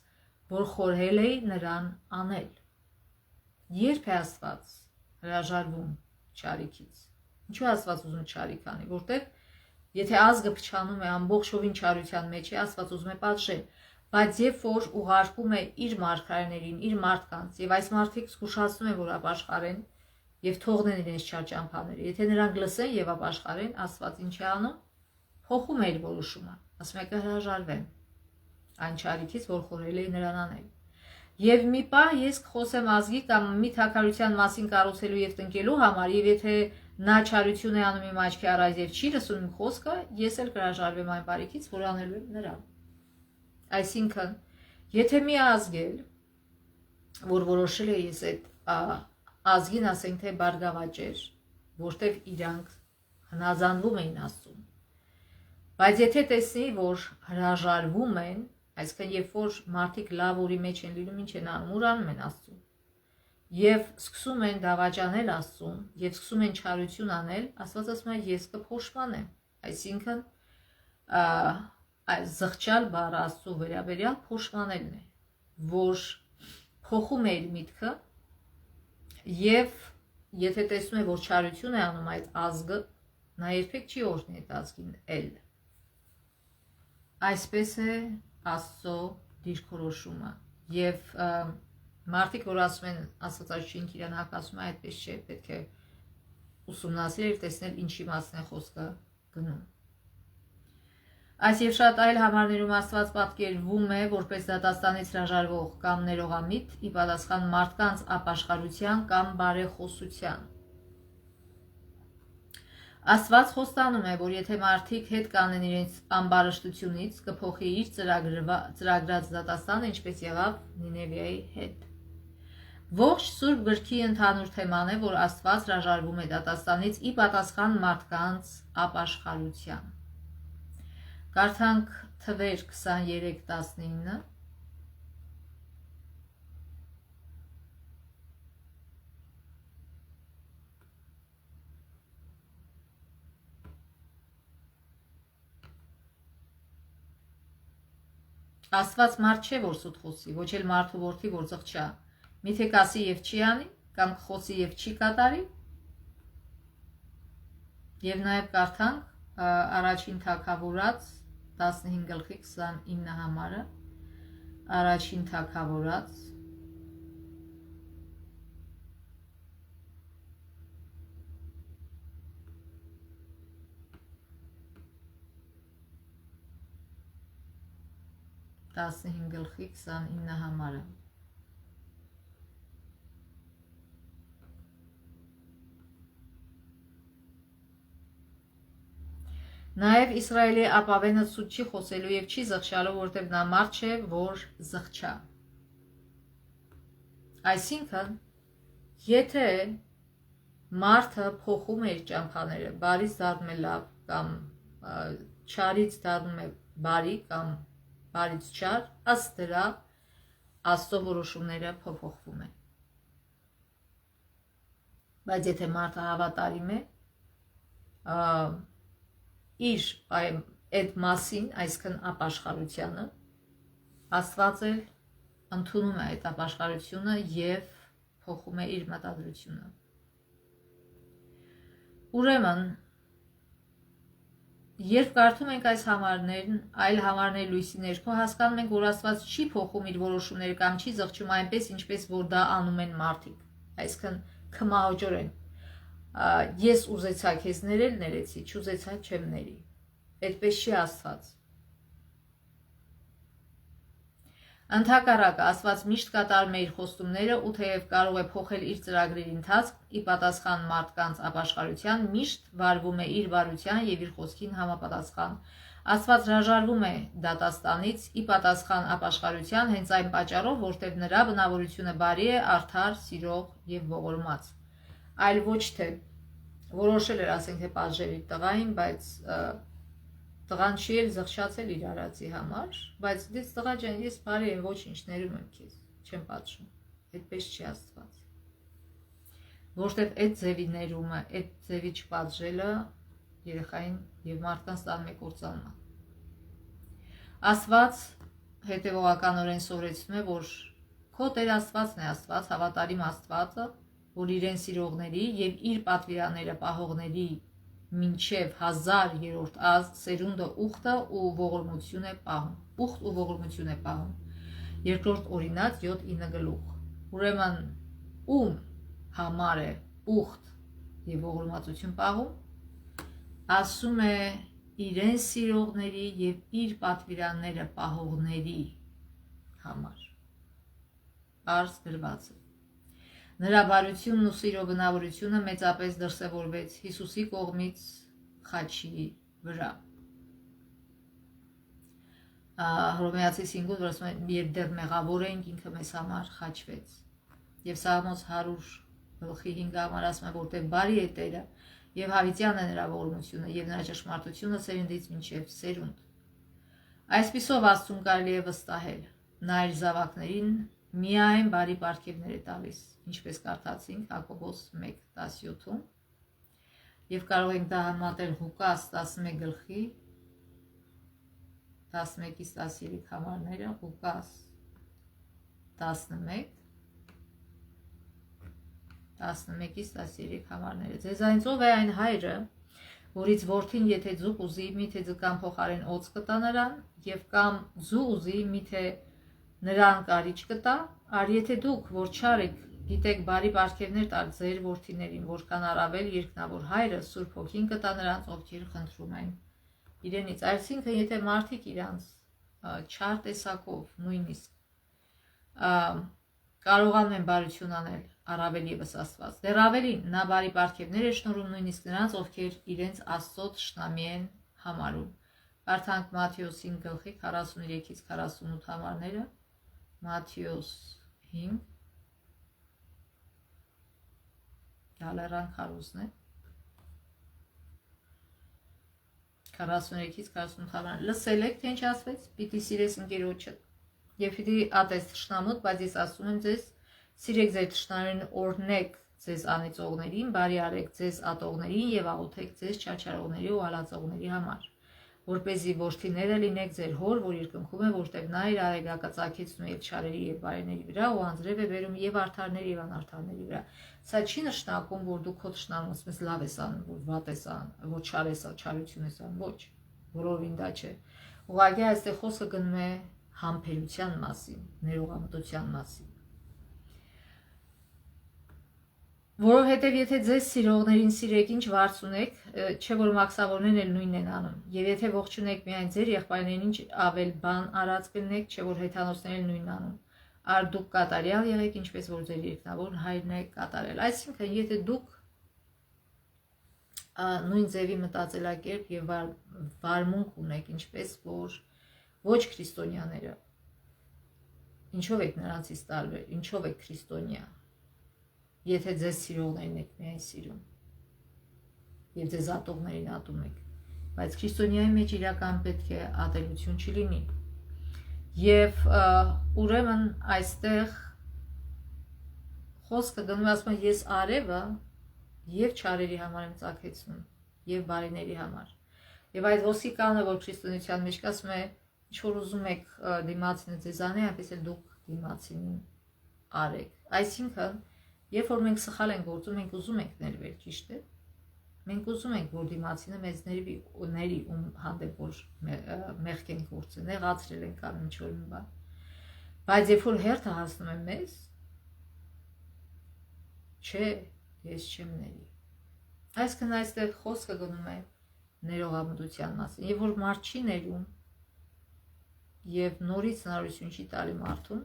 որ խորհել էի նրան անել»։ Երբ է Աստված հրաժարվում չարիքից։ Ինչու Աստված ուզում չարիք անի, որտեղ եթե ազգը փչանում է ամբողջովին չարության մեջ է, Աստված ուզում է պատժել, բայց երբ որ ուղարկում է իր մարգարեներին, իր մարդկանց, եւ այս մարդիկ զգուշացնում են, որ ապաշխարեն եւ թողնեն իրենց չար ճամփաները, եթե նրանք լսեն եւ ապաշխարեն, Աստված ինչ է անում, փոխում է իր որոշումը, ասում է կհրաժարվեմ այն չարիքից, որ խորհել էի նրան անել։ Եվ մի պահ ես կխոսեմ ազգի կամ մի թագավորության մասին կառուցելու եւ տնկելու համար, եւ եթե նա չարություն է անում իմ աչքի առաջ եւ չի լսում իմ խոսքը, ես էլ կհրաժարվեմ այն բարիքից, որ անելու եմ նրան։ Այսինքն, եթե մի ազգ էլ որ որոշել է ես այդ ազգին ասենք թե բարգավաճեր, որտեվ իրանք հնազանդվում էին Աստծուն։ Բայց եթե տեսնի, որ հրաժարվում են, այսինքն երբ որ մարդիկ լավ օրի մեջ են լինում, ինչ են անում, ուրանում են Աստծուն։ Եվ սկսում են դավաճանել Աստծուն, եւ սկսում են չարություն անել, Աստված ասում է ես կփոշմանեմ, այսինքն այս զղջալ բառը Աստծու վերաբերյալ փոշմանելն է, որ փոխում է իր միտքը եւ եթե տեսնում է, որ չարություն է անում այդ ազգը, նա երբեք չի օրհնի այդ ազգին էլ։ Այսպես է Աստծո դիրքորոշումը եւ մարդիկ, որ ասում են Աստվածաշունչին իրան հակասում է, այդպես չէ, պետք է ուսումնասիրել եւ տեսնել ինչի մասն է խոսքը գնում։ Այս եւ շատ այլ համարներում Աստված պատկերվում է որպես դատաստանից հրաժարվող կամ ներողամիտ ի պատասխան մարդկանց ապաշխարության կամ բարեխոսության։ Աստված խոստանում է, որ եթե մարդիկ հետ կանեն իրենց ամբարշտությունից, կփոխի իր ծրագրած դատաստանը, ինչպես եղավ Նինևիայի հետ։ Ողջ Սուրբ գրքի ընդհանուր թեման է, որ Աստված հրաժարվում է դատաստանից ի պատասխան մարդկանց ապաշխարության։ Կարդանք Թվեր 23:19 Աստված մարդ չէ, որ սուտ խոսի, ոչ էլ մարդու որդի, որ զղջա։ Միթե կասի եւ չի անի, կամ կխոսի եւ չի կատարի։ Եվ նաեւ կարդանք առաջին Թագավորաց 15:29 համարը, առաջին Թագավորաց 15:29 համարը։ Նաև Իսրայելի ապավենը սուտ չի խոսելու եւ չի զղջալու, որտեղ նա մարդ չէ, որ զղջա։ Այսինքն, եթե մարդը փոխում է իր ճամփաները, բարից դառնում է լավ կամ չարից դառնում է բարի կամ բարից չար, ըստ դրա Աստծո որոշումները փոփոխվում են։ Բայց եթե մարդը հավատարիմ է, իր այդ մասին, այսքան ապաշխարությանը, Աստված էլ ընդունում է այդ ապաշխարությունը եւ փոխում է իր մտադրությունը։ Ուրեմն, երբ կարդում ենք այս համարներն, այլ համարներ լույսի ներքո, հասկանում ենք, որ Աստված չի փոխում իր որոշումները կամ չի զղջում այնպես, ինչպես որ դա անում են մարդիկ, այսքան քմահոճորեն։ Ես ուզեցա քեզ ներել, ներեցի, չուզեցա չեմ ների։ Այդպես չի Աստված։ Ընդհակառակը Աստված միշտ կատարում է իր խոստումները ու թեև կարող է փոխել իր ծրագրերի ընթացք, ի պատասխան մարդկանց ապաշխարության, միշտ վարվում է իր բարության եւ իր խոսքին համապատասխան։ Աստված հրաժարվում է դատաստանից ի պատասխան ապաշխարության հենց այն պատճառով, որտեղ նրա բնավորությունը բարի է, արդար, սիրող եւ ողորմած։ Այլ ոչ թե որոշել էր, ասենք թե պատժել իր տղային, բայց տղան չի էլ զղջացել իր արածի համար, բայց դες տղա ջան, ես բարի եմ, ոչինչ ներում եմ քեզ, չեմ պատժում։ Այդպես չի Աստված։ Որտեւ այդ ձևի ներումը, այդ ձևի չպատժելը երեխային եւ մարդկանց տանում է կործանման։ Աստված հետեւողականորեն սովորեցնում է, որ քո Տեր Աստվածն է Աստված, հավատարիմ Աստվածը, որ իրեն սիրողների եւ իր պատվիրանները պահողների մինչև 1000-րդ սերունդը ուխտը ու ողորմություն է պահում։ Ուխտ ու ողորմություն է պահում։ Երկրորդ Օրինաց 7:9 գլուխ։ Ուրեմն ում համար է ուխտ եւ ողորմածություն պահում, ասում է իրեն սիրողների եւ իր պատվիրանները պահողների համար։ Արս գրված է։ Նրա բարությունն ու սիրո բնավորությունը մեծապես դրսևորվեց Հիսուսի կողմից խաչի վրա։ Հռոմեացի 5-ում որ ասում են երբ դեռ մեղավոր էինք ինքը մեզ համար խաչվեց եւ Սաղմոս 100:5 համար ասում է որտեղ բարի է Տերը եւ հավիտյան է նրա ողորմությունը եւ նրա ճշմարտությունը սերնդից մինչեւ սերունդ այսպիսով Աստծուն կարելի է վստահել նա իր զավակներին միայն բարի պարգևներ է տալիս ինչպես կարդացինք Հակոբոս 1:17-ում եւ կարող ենք դա համատել Ղուկաս 11 11-ից 13 համարները Ղուկաս 11 11-ից 13 համարները ձեզանից ով է այն հայրը որից որդին եթե ձուկ ուզի միթե ձկան փոխարեն օձ կտա նրան եւ կամ ձու ուզի միթե նրան կարիճ կտա արի եթե դուք որ չար եք գիտեք բարի պարգևներ տալ ձեր որդիներին որքան առավել երկնավոր հայրը Սուրբ Հոգին կտա նրանց ովքեր խնդրում են իրենից այսինքն եթե մարդիկ իրանց չար տեսակով նույնիսկ կարողանում են բարություն անել առավել եւս Աստված դեռ ավելին նա բարի պարգևներ է շնորհում նույնիսկ նրանց ովքեր իրենց Աստծո թշնամի են համարում Կարդանք Մատթեոս 5:43-ից 48 համարները Մատթեոս 5 Գալերան քարոզն է 43-ից 48 համարները լսել եք թե ինչ ասվեց պիտի սիրես ընկերոջդ եւ պիտի ատես թշնամուդ բայց ես ասում եմ ձեզ սիրեք ձեր թշնամին օրհնեք ձեզ անիծողներին բարի արեք ձեզ ատողներին եւ աղոթեք ձեզ չարչարողների ու հալածողների համար որպեսզի որդիները լինեք ձեր հոր որ երկնքում է որտեղ նա իր արեգակը ծագեցնում եւ չարերի եւ բարեների վրա ու անձրև է բերում եւ արդարների եւ անարդարների վրա սա չի նշանակում որ դու քո թշնամուց մեզ լավ ես անում որ վատ ես անում որ չար ես չարություն ես անում ոչ որովին դա չէ ուղղակի այստեղ խոսքը գնում է համբերության մասին ներողամտության մասին Որովհետև եթե ձեզ սիրողներին սիրեք, ինչ վարձ ունեք, չէ որ մաքսավորներն էլ նույնն են անում։ Եվ եթե ողջունեք միայն ձեր եղբայրներին, ինչ ավել բան արած կլինեք, չէ որ հեթանոսներն էլ նույնն անում։ Ար դուք կատարյալ եղեք, ինչպես որ ձեր երկնավոր հայրն է կատարել։ Այսինքն, եթե դուք նույն ձևի մտածելակերպ եւ վարմունք ունեք, ինչպես որ ոչ քրիստոնյաները, ինչով եք նրանցից տարբեր, ինչով եք քրիստոնյա Եթե ձեզ սիրողներին եք միայն սիրում եւ ձեզ ատողներին ատում եք բայց քրիստոնյայի մեջ իրական պետք է ատելություն չլինի եւ ուրեմն այստեղ խոսքը գնում է ասում ես արևը եւ չարերի համար եմ ծագեցնում եւ բարիների համար եւ այդ ոսիկանը որ քրիստոնեության մեջ կասում է ինչ որ ուզում եք դիմացինը ձեզ անի այնպես էլ դուք դիմացինին արեք այսինքն Երբ որ մենք սխալ ենք գործում, մենք ուզում ենք ներվել, ճիշտ է։ Մենք ուզում ենք, որ դիմացինը մեզ ների ում հանդեպ որ մեղք ենք գործել, նեղացրել ենք անում ինչ-որ մի բան։ Բայց երբ որ հերթը հասնում է մեզ, չէ, ես չեմ ների։ Այսինքն այստեղ խոսքը գնում է ներողամտության մասին, եւ որ մարդ չի ներում եւ նորից հնարավորություն չի տալի մարդուն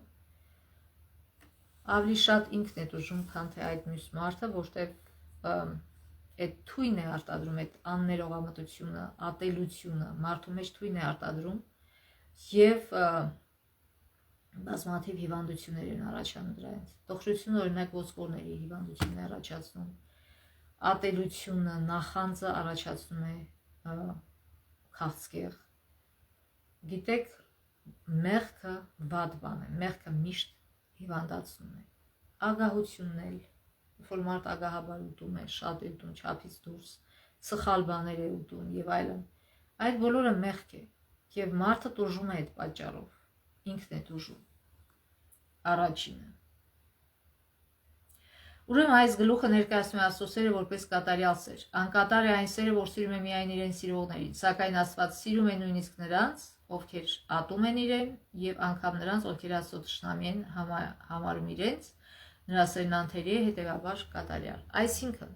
Ավելի շատ ինքն է դժում, քան թե այդ մյուս մարդը, որտեղ այդ թույն է արտադրում, այդ աններողամտությունը, ատելությունը, մարդու մեջ թույն է արտադրում եւ բազմաթիվ հիվանդություններ են առաջանում դրանից։ Տողջությունը օրինակ ոսկորների հիվանդությունն է առաջացնում, ատելությունը, նախանձը առաջացնում է քաղցկեղ։ Գիտեք, մեղքը վատ բան է, մեղքը միշտ հիվանդացնում է, ագահությունն էլ, որ մարդ ագահաբար ուտում է, շատ է ուտում, չափից դուրս, սխալ բաներ է ուտում եւ այլն, այդ բոլորը մեղք է եւ մարդը տուժում է այդ պատճառով, ինքն է տուժում, առաջինը։ Ուրեմն այս գլուխը ներկայացնում է Աստծո սերը որպես կատարյալ սեր, անկատար է այն սերը, որ սիրում է միայն իրեն սիրողներին, սակայն Աստված սիրում է նույնիսկ նրանց, ովքեր ատում են իրեն եւ անգամ նրանց, ովքեր Աստծո թշնամի են համարում իրենց, նրա սերն անթերի է, հետեւաբար կատարյալ։ Այսինքն,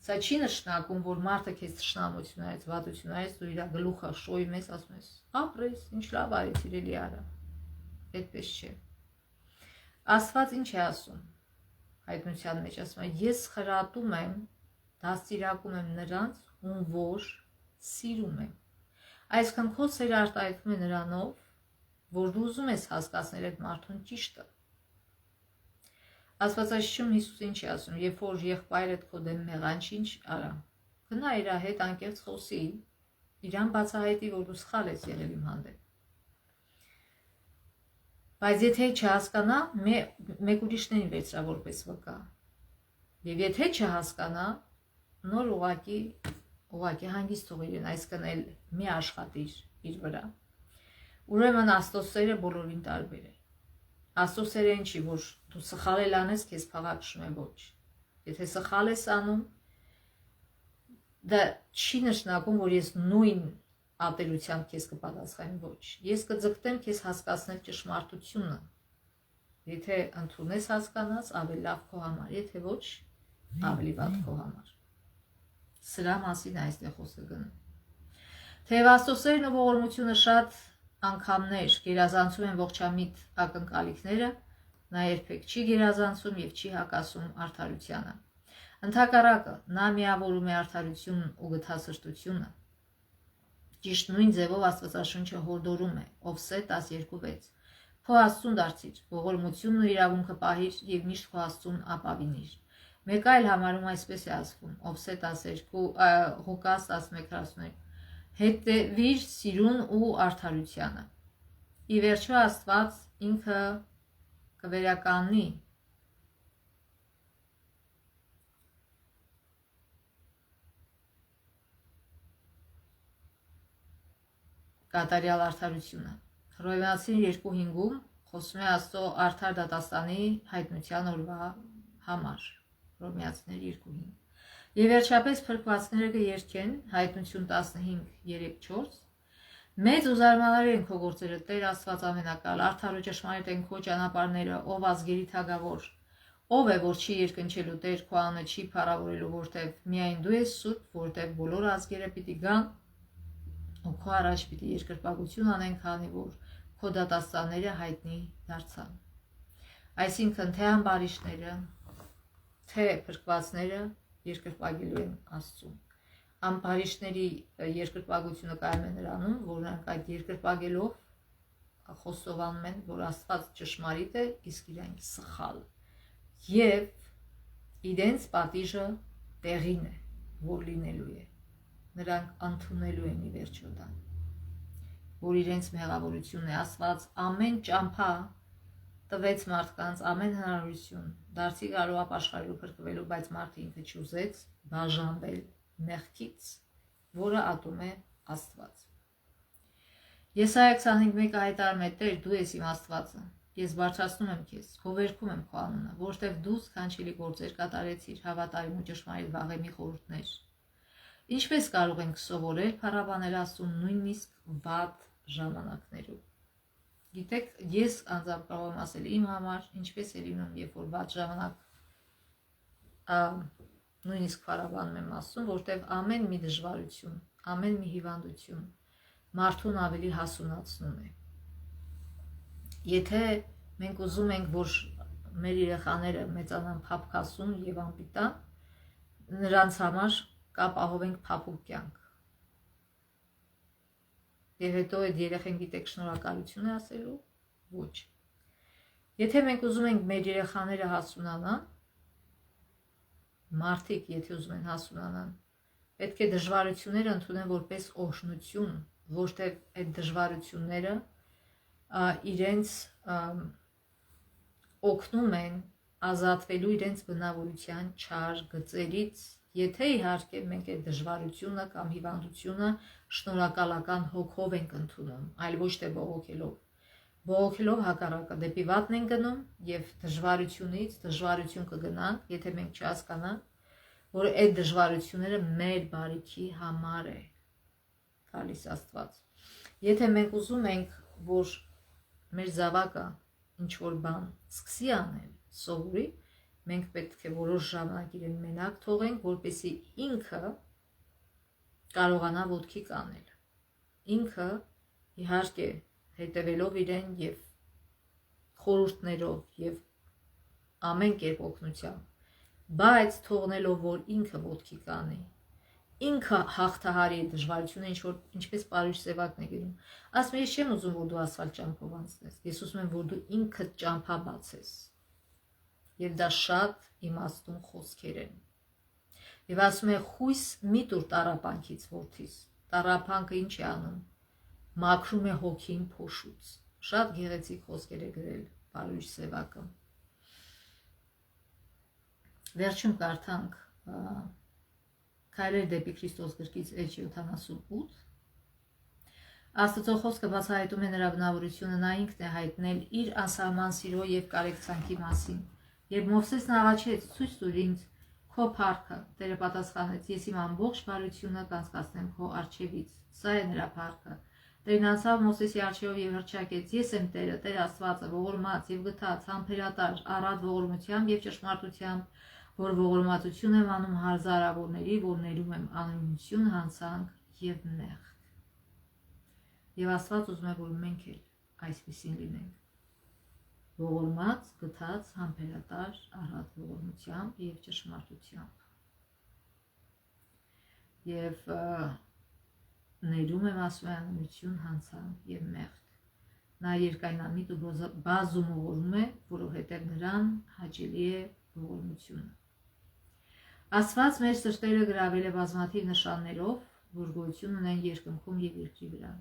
սա չի նշանակում, որ մարդը քեզ թշնամություն արեց, վատություն արեց, դու իր գլուխը շոյում ես, ասում ես, ապրես, ինչ լավ արեց, իրելի արա։ Այդպես չէ։ Աստված ինչ է ասում։ Հայտնության մեջ ասում է, ես խրատում եմ, դաստիարակում եմ նրանց, ում որ սիրում եմ։ Այսինքն քո սերը արտահայտվում է նրանով, որ դու ուզում ես հասկացնել այդ մարդուն ճիշտը։ Աստվածաշունչում Հիսուսը ինչ է ասում, երբ որ եղբայրդ քո դեմ մեղանչի, ինչ արա։ Գնա իր հետ անկեղծ խոսի, իրան բացահայտի, որ դու սխալ ես եղել իմ հանդեպ։ Բայց եթե չհասկանա, մեկ ուրիշներին վերցրա որպես վկա։ Եվ եթե չհասկանա, նոր ուղղակի հանգիստ թող իրեն, այսինքն էլ մի աշխատիր իր վրա։ Ուրեմն Աստծո սերը բոլորին տարբեր է։ Աստծո սերը ինչի, որ դու սխալ էլ անես, քեզ փաղաքշում է, ոչ։ Եթե սխալ ես անում, դա չի նշանակում, որ ես նույն ատելությամբ քեզ կպատասխանեմ, ոչ։ Ես կձգտեմ քեզ հասկացնել ճշմարտությունը։ Եթե ընդունես հասկանաս, ավելի լավ քո համար, եթե ոչ, ավելի վատ քո համար։ Սրա մասին այստեղ խոսքը գնում։ Թեև Աստծո սերն ու ողորմությունը շատ անգամներ գերազանցում են ողջամիտ ակնկալիքները, նա երբեք չի գերազանցում եւ չի հակասում արդարությանը։ Ընդհակառակը, նա միավորում է արդարությունն ու գթասրտությունը։ Ճիշտ նույն ձևով Աստվածաշունչը հորդորում է, Ովսե 12:6. Քո Աստծուն դարձիր, ողորմությունն ու իրավունքը պահիր եւ միշտ քո Աստծուն ապավինիր։ Մեկ այլ համարում այսպես է ասվում, Ովսե 12, Ղուկաս 11:41. Հետևիր սիրուն ու արդարությանը։ Ի վերջո Աստված ինքը կվերականգնի կատարյալ արդարությունը։ Հռոմեացին 2:5-ում խոսում է Աստծո արդար դատաստանի հայտնության օրվա համար։ Հռոմեացիներ 2:5։ Եվ վերջապես փրկվածները կերկեն հայտնություն 15:3-4 Մեծ ու զարմանալի են քո գործերը, Տեր Աստված ամենակալ, արդար ու ճշմարիտ են քո ճանապարհները, ով ազգերի թագավոր, ով է, որ չի երկնչելու, Տեր քո անունը չի փառավորելու, որտև միայն դու ես սուրբ, որտև բոլոր ազգերը պիտի գան ու քո առաջ պիտի երկրպագություն անեն, քանի որ քո դատաստանները հայտնի դարձան։ Այսինքն թե ամբարիշտները, թե փրկվածները երկրպագելու են Աստծուն։ Ամբարիշտների երկրպագությունը կայանում է նրանում, որ նրանք այդ երկրպագելով խոստովանում են, որ Աստված ճշմարիտ է, իսկ իրենք սխալ։ Եվ իրենց պատիժը տեղին է, որ լինելու է։ Նրանք ընդունելու են ի վերջո դա, որ իրենց մեղավորությունն է։ Աստված ամեն ճամփա տվեց մարդկանց, ամեն հնարավորություն դարձի կարող ապաշխարելու փրկվելու, բայց մարդը ինքը չուզեց բաժանվել մեղքից, որը ատում է Աստված։ Եսայա 25:1 հայտարարում է. Տեր, դու ես իմ Աստվածը, ես բարձրացնում եմ քեզ, գովերգում եմ քո անունը, որտեղ դու սքանչելի գործեր կատարեցիր, հավատարիմ ու ճշմարիտ վաղեմի խորհուրդներ։ Ինչպես կարող ենք սովորել փառաբանել Աստծուն նույնիսկ վատ ժամանակներում։ Գիտեք, ես անձամբ կարող եմ ասել իմ համար, ինչպես է լինում, երբ որ վատ ժամանակ նույնիսկ փառաբանում եմ Աստծուն, որտեղ ամեն մի դժվարություն, ամեն մի հիվանդություն մարդուն ավելի հասունացնում է։ Եթե մենք ուզում ենք, որ մեր երեխաները մեծանան փափկասուն եւ անպիտան, նրանց համար կապահովենք փափուկ կյանք։ Եվ հետո այդ երեխեն գիտեք շնորհակալություն է ասելու, ոչ։ Եթե մենք ուզում ենք մեր երեխաները հասունանան, մարդիկ, եթե ուզում են հասունանան, պետք է դժվարությունները ընդունեն որպես օրհնություն, որտեղ այդ դժվարությունները իրենց օգնում են ազատվելու իրենց բնավորության չար գծերից, եթե իհարկե մենք այդ դժվարությունը կամ հիվանդությունը շնորհակալական հոգով ենք ընդունում, այլ ոչ թե բողոքելով։ Բողոքելով հակառակը դեպի վատն են գնում եւ դժվարությունից դժվարություն կգնանք, եթե մենք չհասկանանք, որ այդ դժվարությունները մեր բարիքի համար է գալիս Աստված։ Եթե մենք ուզում ենք, որ մեր զավակը ինչ որ բան սկսի անել, սովորի, մենք պետք է որոշ ժամանակ իրեն մենակ թողենք, որպեսզի ինքը կարողանա ոտքի կանել։ Ինքը իհարկե հետևելով իրեն եւ խորհուրդներով եւ ամեն կերպ օգնությամբ, բայց թողնելով, որ ինքը ոտքի կանի ինքը հաղթահարի է դժվարությունը, ինչպես Պարուհի Սևակն է գրում։ Ասում ես չեմ ուզում, որ դու ասֆալտ ճամփով անցնես, ես ուզում եմ, որ դու ինքդ ճամփա բացես։ Եվ դա շատ իմաստուն խոսքեր են։ Եվ ասում է խույս մի տուր տառապանքից որդիս։ Տառապանքը ինչ է անում։ Մաքրում է հոգին փոշուց։ Շատ գեղեցիկ խոսքեր է գրել Պարուհի Սևակը։ Վերջում կարդանք Քայլեր դեպի Քրիստոս գրքից էջ 78։ Աստծո խոսքը բացահայտում է նրա բնավորությունը, նա ինքն է հայտնել իր անսահման սիրո եւ կարեկցանքի մասին։ Երբ Մովսեսն աղաչեց, ցույց տուր ինձ քո փառքը, Տերը պատասխանեց. ես իմ ամբողջ բարությունը կանցկացնեմ քո առջևից։ Սա է նրա փառքը։ Տերն անցավ Մովսեսի առջևով եւ հռչակեց. ես եմ Տերը, Տեր Աստվածը, ողորմած եւ գթած, համբերատար, առատ ողորմությամբ եւ ճշմարտությամբ, որ ողորմածություն եմ անում հազարավորների, որ ներում եմ անօրինություն, հանցանք եւ մեղք։ Եվ Աստված ուզում է, որ մենք էլ այսպեսին լինենք։ Ողորմած, գթած, համբերատար, առատ ողորմությամբ եւ ճշմարտությամբ։ Եվ ներում եմ ասում է անօրինություն, հանցանք եւ մեղք։ Նա երկայնամիտ ու բազում ողորմում է, որովհետեւ նրան հաճելի է ողորմությունը։ Աստված մեր սրտերը գրավել է բազմաթիվ նշաններով, որ գոյություն ունեն երկնքում եւ երկրի վրա։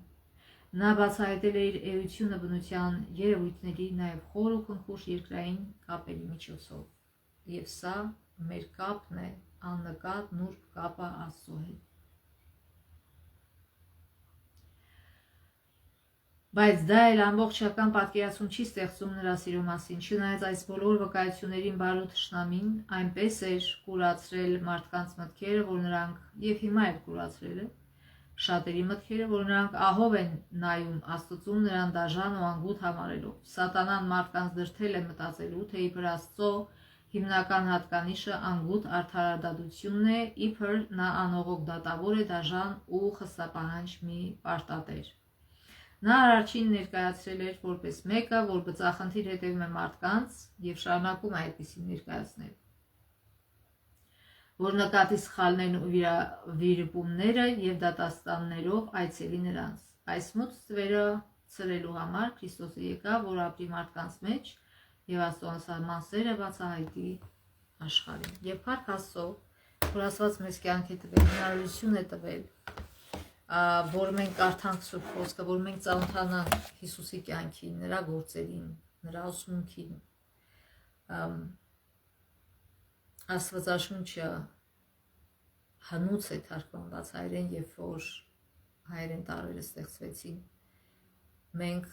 Նա բացահայտել է իր էությունը բնության երևույթների, նաեւ խոր ու քնքուշ երկրային կապերի միջոցով։ Եվ սա մեր կապն է, աննկատ նուրբ կապը Աստծո հետ։ Բայց դա էլ ամբողջական պատկերացում չի ստեղծում նրա սիրո մասին, չնայած այս բոլոր վկայություններին բարու թշնամին այնպես էր կուրացրել մարդկանց մտքերը, որ նրանք եւ հիմա էլ կուրացրել է շատերի մտքերը, որ նրանք ահով են նայում Աստծուն, նրան դաժան ու անգութ համարելով։ Սատանան մարդկանց դրդել է մտածելու, թե իբր Աստծո հիմնական հատկանիշը անգութ արդարադատությունն է, իբր նա անողոք դատավոր է, դաժան ու խստապահանջ մի պարտատեր։ Նա առաջին ներկայացրել էր որպես մեկը, որ բծախնդիր հետևում է մարդկանց եւ շարունակում է այդպեսին ներկայացնել, որ նկատի սխալներն ու վիրպումները եւ դատաստաններով այցելի նրանց։ Այս մութ ստվերը ցրելու համար Քրիստոսը եկավ, որ ապրի մարդկանց մեջ եւ Աստծո անսահման սերը բացահայտի աշխարհին։ Եվ փառք Աստծո, որ Աստված մեզ կյանք է տվել, հնարավորություն է տվել, որ մենք կարդանք Սուրբ Խոսքը, որ մենք ծանոթանանք Հիսուսի կյանքին, նրա գործերին, նրա ուսմունքին։ Աստվածաշունչը հնուց է թարգմանված հայերեն, երբ որ հայերեն տառերը ստեղծվեցին։ Մենք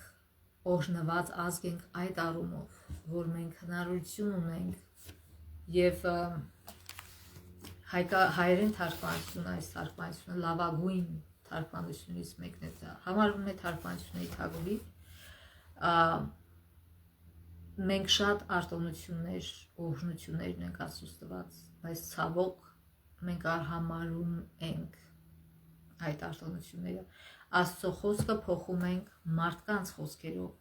օրհնված ազգ ենք այդ առումով, որ մենք հնարավորություն ունենք եւ հայերեն թարգմանությունը, այս թարգմանությունը լավագույն թարգմանությունից մեկն է, դա համարվում է թարգմանությունների թագուհի։ Մենք շատ արտոնություններ, օրհնություններ ունենք Աստծուց տված, բայց ցավոք մենք արհամարում ենք այդ արտոնությունները։ Աստծո խոսքը փոխում ենք մարդկանց խոսքերով,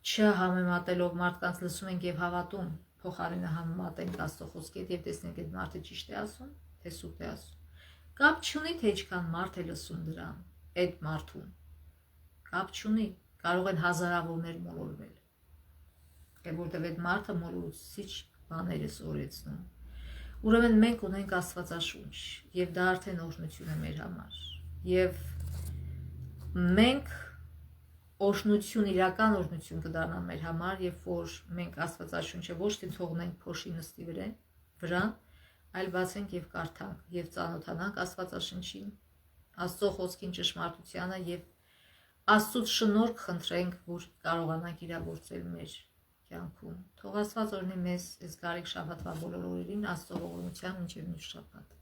չհամեմատելով, մարդկանց լսում ենք եւ հավատում, փոխարենը համեմատենք Աստծո խոսքերով եւ տեսնենք այդ մարդը ճիշտ է ասում, թե սուտ է ասում։ Կապ չունի, թե ինչքան մարդ է լսում դրան, այդ մարդուն։ Կապ չունի, կարող են հազարավորներ մոլորվել։ Որտեղ այդ մարդը մոլորուցիչ բաներ է սովորեցնում։ Ուրեմն մենք ունենք Աստվածաշունչ, եւ դա արդեն օրհնություն է մեր համար։ Եվ մենք օրհնություն, իրական օրհնություն կդառնա մեր համար, երբ որ մենք Աստվածաշունչը ոչ թե թողնենք փոշի նստի վրան, այլ բացենք եւ կարդանք եւ ծանոթանանք Աստվածաշնչին, Աստծո խոսքին, ճշմարտությանը եւ Աստծուց շնորհք խնդրենք, որ կարողանանք իրագործել մեր կյանքում։ Թող Աստված օրհնի մեզ այս գարիկ շաբաթվա բոլոր օրերին, Աստծո ողորմությամբ մինչև մյուս շաբաթ։